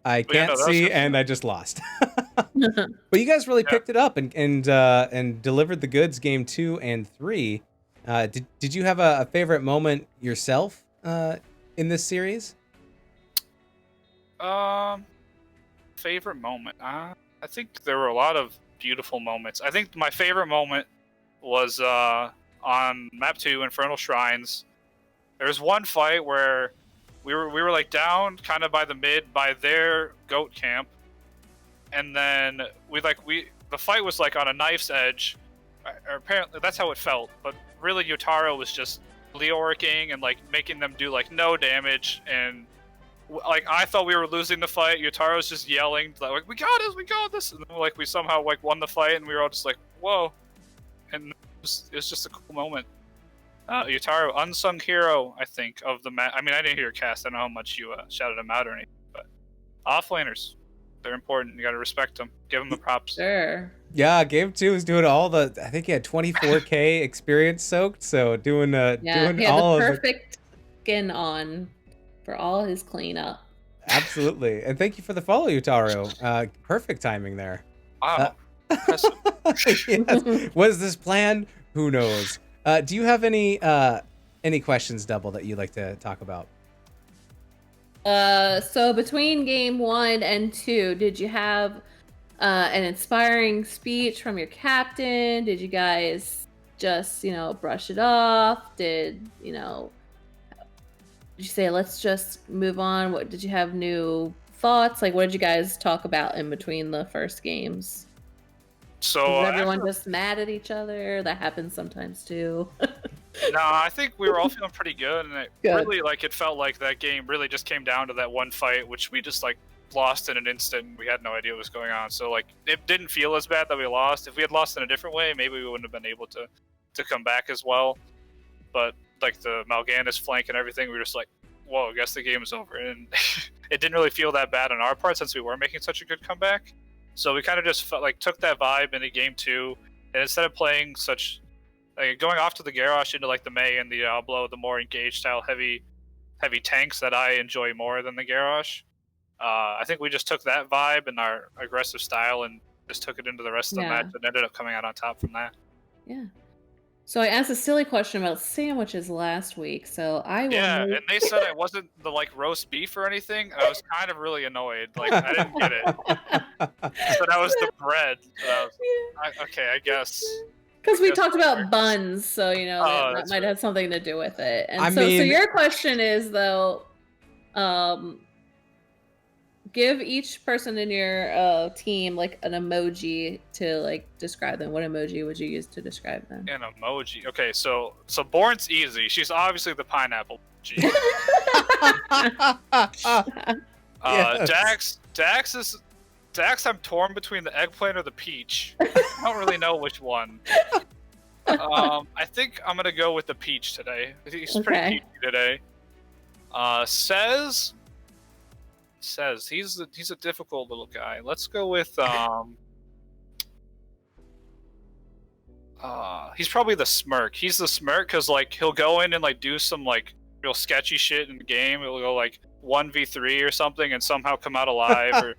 I can't see, and I just lost. But you guys really picked it up and delivered the goods game 2 and 3. Did you have a favorite moment yourself in this series? Favorite moment? I think there were a lot of beautiful moments. I think my favorite moment was on map 2, Infernal Shrines, There was one fight where we were like down kind of by the mid by their goat camp, and then the fight was like on a knife's edge. Or apparently that's how it felt, but really Yotaro was just Leoriking and like making them do like no damage, and like I thought we were losing the fight. Yotaro's just yelling like we got this, and then, like we somehow like won the fight, and we were all just like whoa, and it was just a cool moment. Yotaro, unsung hero, I think, of the match. I mean, I didn't hear your cast. I don't know how much you shouted him out or anything, but offlaners, they're important. You got to respect them. Give them the props. Sure. Yeah, Game 2 was doing all the. I think he had 24K experience soaked, so doing Yeah, doing he had all the of perfect skin on for all his cleanup. Absolutely, and thank you for the follow, Yutaro. Perfect timing there. Wow. Yes. Was this planned? Who knows? Do you have any questions, Double, that you'd like to talk about? So between game 1 and 2, did you have an inspiring speech from your captain? Did you guys just, brush it off? Did you say, let's just move on? What did you have new thoughts? Like, what did you guys talk about in between the first games? So Was everyone just mad at each other? That happens sometimes too. No, I think we were all feeling pretty good, and it Good. really it felt like that game really just came down to that one fight, which we just like lost in an instant. We had no idea what was going on, so like it didn't feel as bad that we lost. If we had lost in a different way, maybe we wouldn't have been able to come back as well. But like the Mal'Ganis flank and everything, we were just like, whoa, I guess the game is over, and it didn't really feel that bad on our part since we were making such a good comeback. So we kind of just felt took that vibe into game 2, and instead of playing such going off to the Garrosh into the Mei and the Diablo, the more engaged style heavy tanks that I enjoy more than the Garrosh. I think we just took that vibe and our aggressive style and just took it into the rest of the match and ended up coming out on top from that. Yeah. So I asked a silly question about sandwiches last week, so I will. Yeah, and they said I wasn't the roast beef or anything. I was kind of really annoyed. I didn't get it. But I was the bread. So I guess. Because we talked about buns, so that might have something to do with it. And so your question is though, give each person in your team an emoji to describe them. What emoji would you use to describe them? An emoji. Okay, so Born's easy. She's obviously the pineapple emoji. Yes. Dax, I'm torn between the eggplant or the peach. I don't really know which one. I think I'm gonna go with the peach today. He's pretty peachy today. Says he's a difficult little guy. Let's go with he's probably the smirk. He's the smirk because he'll go in and do some real sketchy shit in the game. He'll go 1v3 or something and somehow come out alive or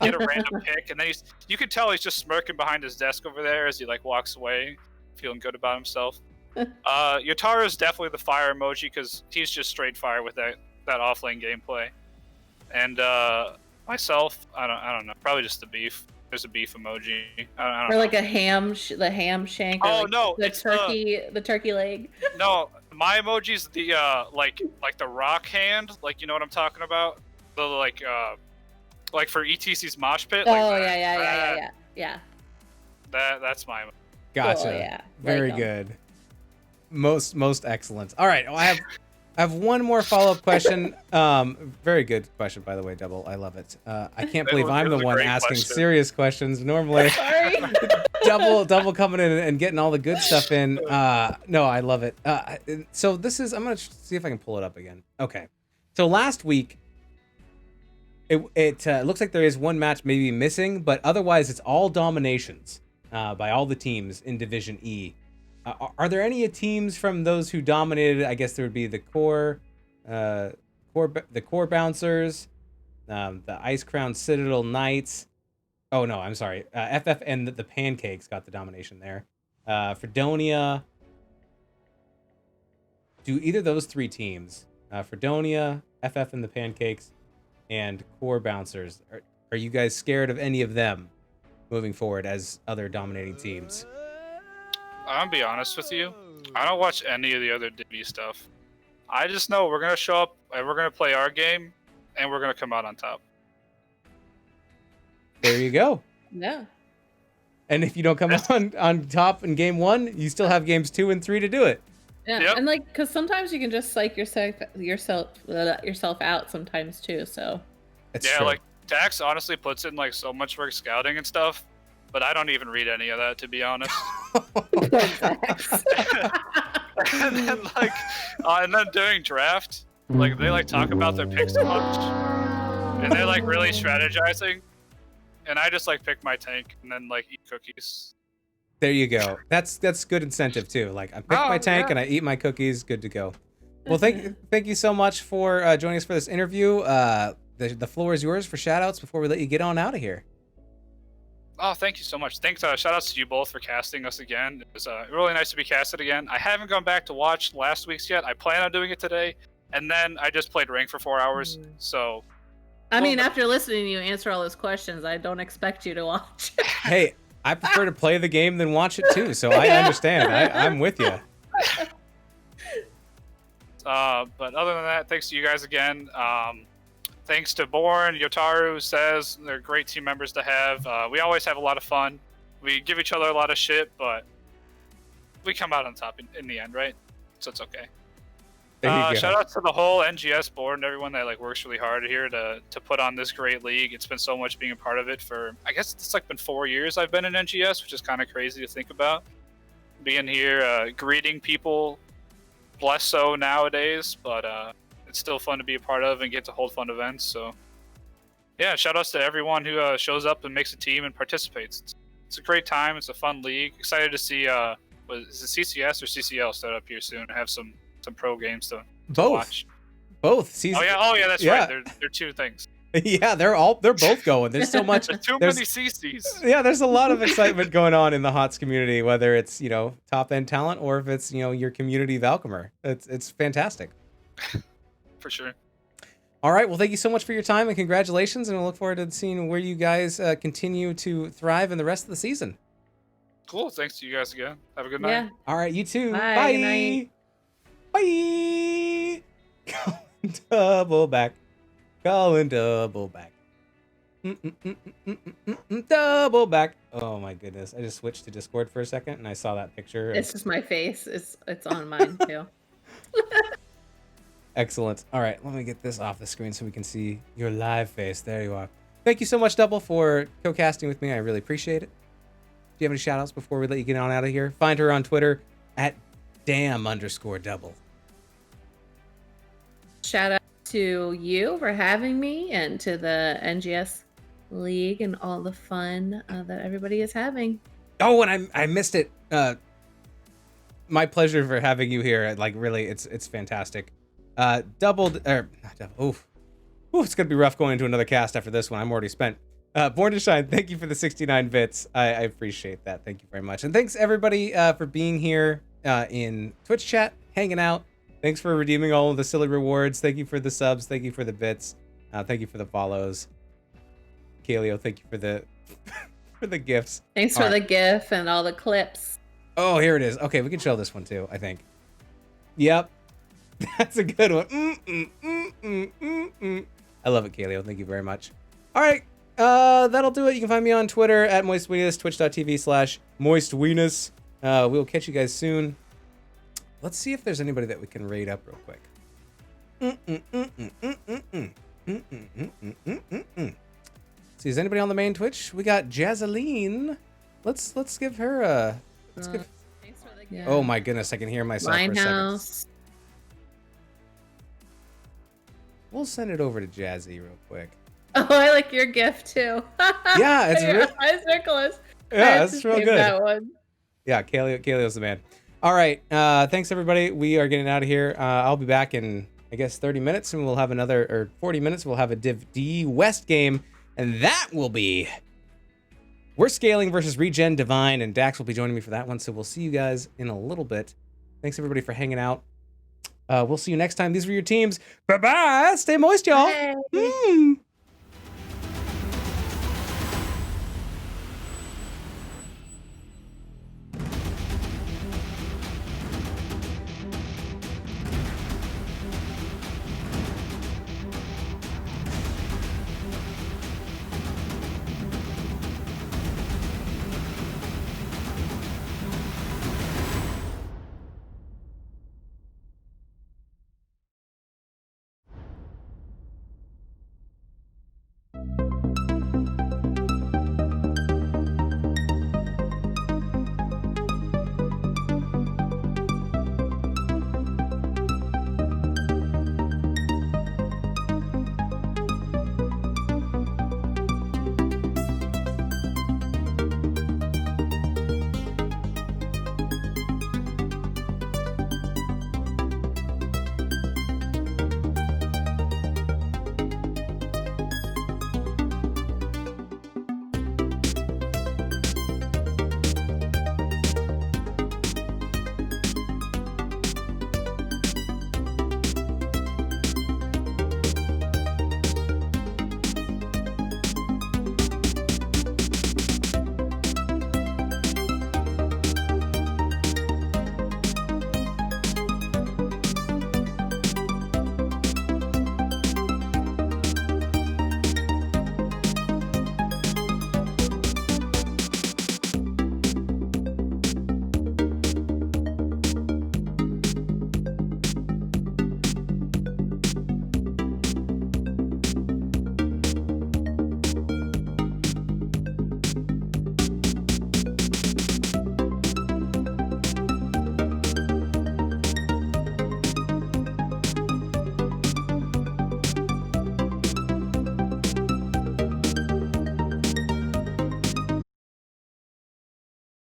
get a random pick, and then you can tell he's just smirking behind his desk over there as he walks away, feeling good about himself. Yotaro's definitely the fire emoji because he's just straight fire with that offlane gameplay. And myself, I don't know, probably just the beef. There's a beef emoji. I don't or know. a ham, the ham shank. Or No, the turkey, the turkey leg. No, my emoji's the like the rock hand. You know what I'm talking about? The for ETC's mosh pit. Yeah. That's my. Gotcha. Cool, yeah. Very good. Most excellent. All right, I have one more follow-up question. Very good question, by the way, Double. I love it. I can't believe I'm the one asking serious questions. Normally, Sorry. double coming in and getting all the good stuff in. No, I love it. So this is. I'm gonna see if I can pull it up again. Okay. So last week, it looks like there is one match maybe missing, but otherwise it's all dominations by all the teams in Division E. Are there any teams from those who dominated? I guess there would be the core bouncers, the Ice Crown Citadel Knights. Oh no, I'm sorry. FF and the Pancakes got the domination there. Fredonia. Do either of those three teams, Fredonia, FF and the Pancakes, and core bouncers, are you guys scared of any of them moving forward as other dominating teams? I'll be honest with you. I don't watch any of the other Divi stuff. I just know we're gonna show up and we're gonna play our game, and we're gonna come out on top. There you go. Yeah. And if you don't come on top in game 1, you still have games 2 and 3 to do it. Yeah, Yep. and like, because sometimes you can just psych yourself out sometimes too. So That's Yeah, true. like Dax honestly puts in like so much work scouting and stuff, but I don't even read any of that, to be honest. And then and then during draft, like they like talk about their picks so much, and they're like really strategizing, and I just like pick my tank and then like eat cookies. There you go. That's good incentive too. Like I pick my tank yeah. and I eat my cookies. Good to go. Well, thank you so much for joining us for this interview. The floor is yours for shout outs before we let you get on out of here. Oh, thank you so much. Thanks. Shout outs to you both for casting us again. It was really nice to be casted again. I haven't gone back to watch last week's yet. I plan on doing it today, and then I just played Rank for 4 hours. So I mean, after listening to you answer all those questions, I don't expect you to watch. Hey, I prefer to play the game than watch it too, so I understand. I'm with you. But other than that, thanks to you guys again. Thanks to Born, Yotaru, Says, they're great team members to have. We always have a lot of fun. We give each other a lot of shit, but we come out on top in the end, right? So it's okay. There you go. Shout out to the whole NGS board and everyone that like works really hard here to put on this great league. It's been so much being a part of it for, I guess it's like been 4 years I've been in NGS, which is kind of crazy to think about. Being here, greeting people, less so nowadays, but it's still fun to be a part of and get to hold fun events. So yeah, shout outs to everyone who shows up and makes a team and participates. It's a great time. It's a fun league. Excited to see is it CCS or CCL set up here soon. Have some pro games to watch. Both. Oh yeah, that's right. They're two things. Yeah, they're both going. There's so much. There's too many CCs. Yeah, there's a lot of excitement going on in the HOTS community, whether it's top end talent or if it's your community Valcomer. It's fantastic. For sure. All right, well, thank you so much for your time and congratulations, and we'll look forward to seeing where you guys continue to thrive in the rest of the season. Cool. Thanks to you guys again. Have a good night. Yeah. All right, you too. Bye. Bye. Good night. Bye. Calling double back. Calling double back. Double back. Oh my goodness! I just switched to Discord for a second, and I saw that picture. It's just my face. It's on mine too. Excellent. All right, let me get this off the screen so we can see your live face. There you are. Thank you so much, Double, for co-casting with me. I really appreciate it. Do you have any shout-outs before we let you get on out of here? Find her on Twitter at @damn_double. Shout out to you for having me and to the NGS League and all the fun that everybody is having. Oh, and I missed it. My pleasure for having you here. Like, really, it's fantastic. Doubled, or not double. Oof, it's gonna be rough going into another cast after this one. I'm already spent. Born to Shine, thank you for the 69 bits. I appreciate that. Thank you very much. And thanks everybody for being here in Twitch chat, hanging out. Thanks for redeeming all of the silly rewards. Thank you for the subs. Thank you for the bits. Thank you for the follows. Kaleo, thank you for the for the gifts. Thanks for the GIF and all the clips. Oh, here it is. Okay, we can show this one too, I think. Yep. That's a good one. I love it, Kaleo. Thank you very much. All right. That'll do it. You can find me on Twitter at MoistWeenus, twitch.tv/MoistWeenus. We'll catch you guys soon. Let's see if there's anybody that we can raid up real quick. See, is anybody on the main Twitch? We got Jazzaline. Let's give her a. Let's give. Thanks for the GIF. Oh my goodness, I can hear myself for a second. Linehouse. We'll send it over to Jazzy real quick. Oh, I like your GIF too. Yeah, it's real. It's Nicholas. Yeah, it's real good. That one. Yeah, Kaleo's the man. All right, thanks everybody. We are getting out of here. I'll be back in, I guess, 30 minutes, and we'll have another, or 40 minutes. We'll have a Div D West game, and that will be We're Scaling versus Regen Divine, and Dax will be joining me for that one. So we'll see you guys in a little bit. Thanks everybody for hanging out. We'll see you next time. These were your teams. Bye bye. Stay moist, y'all. Bye. Mm.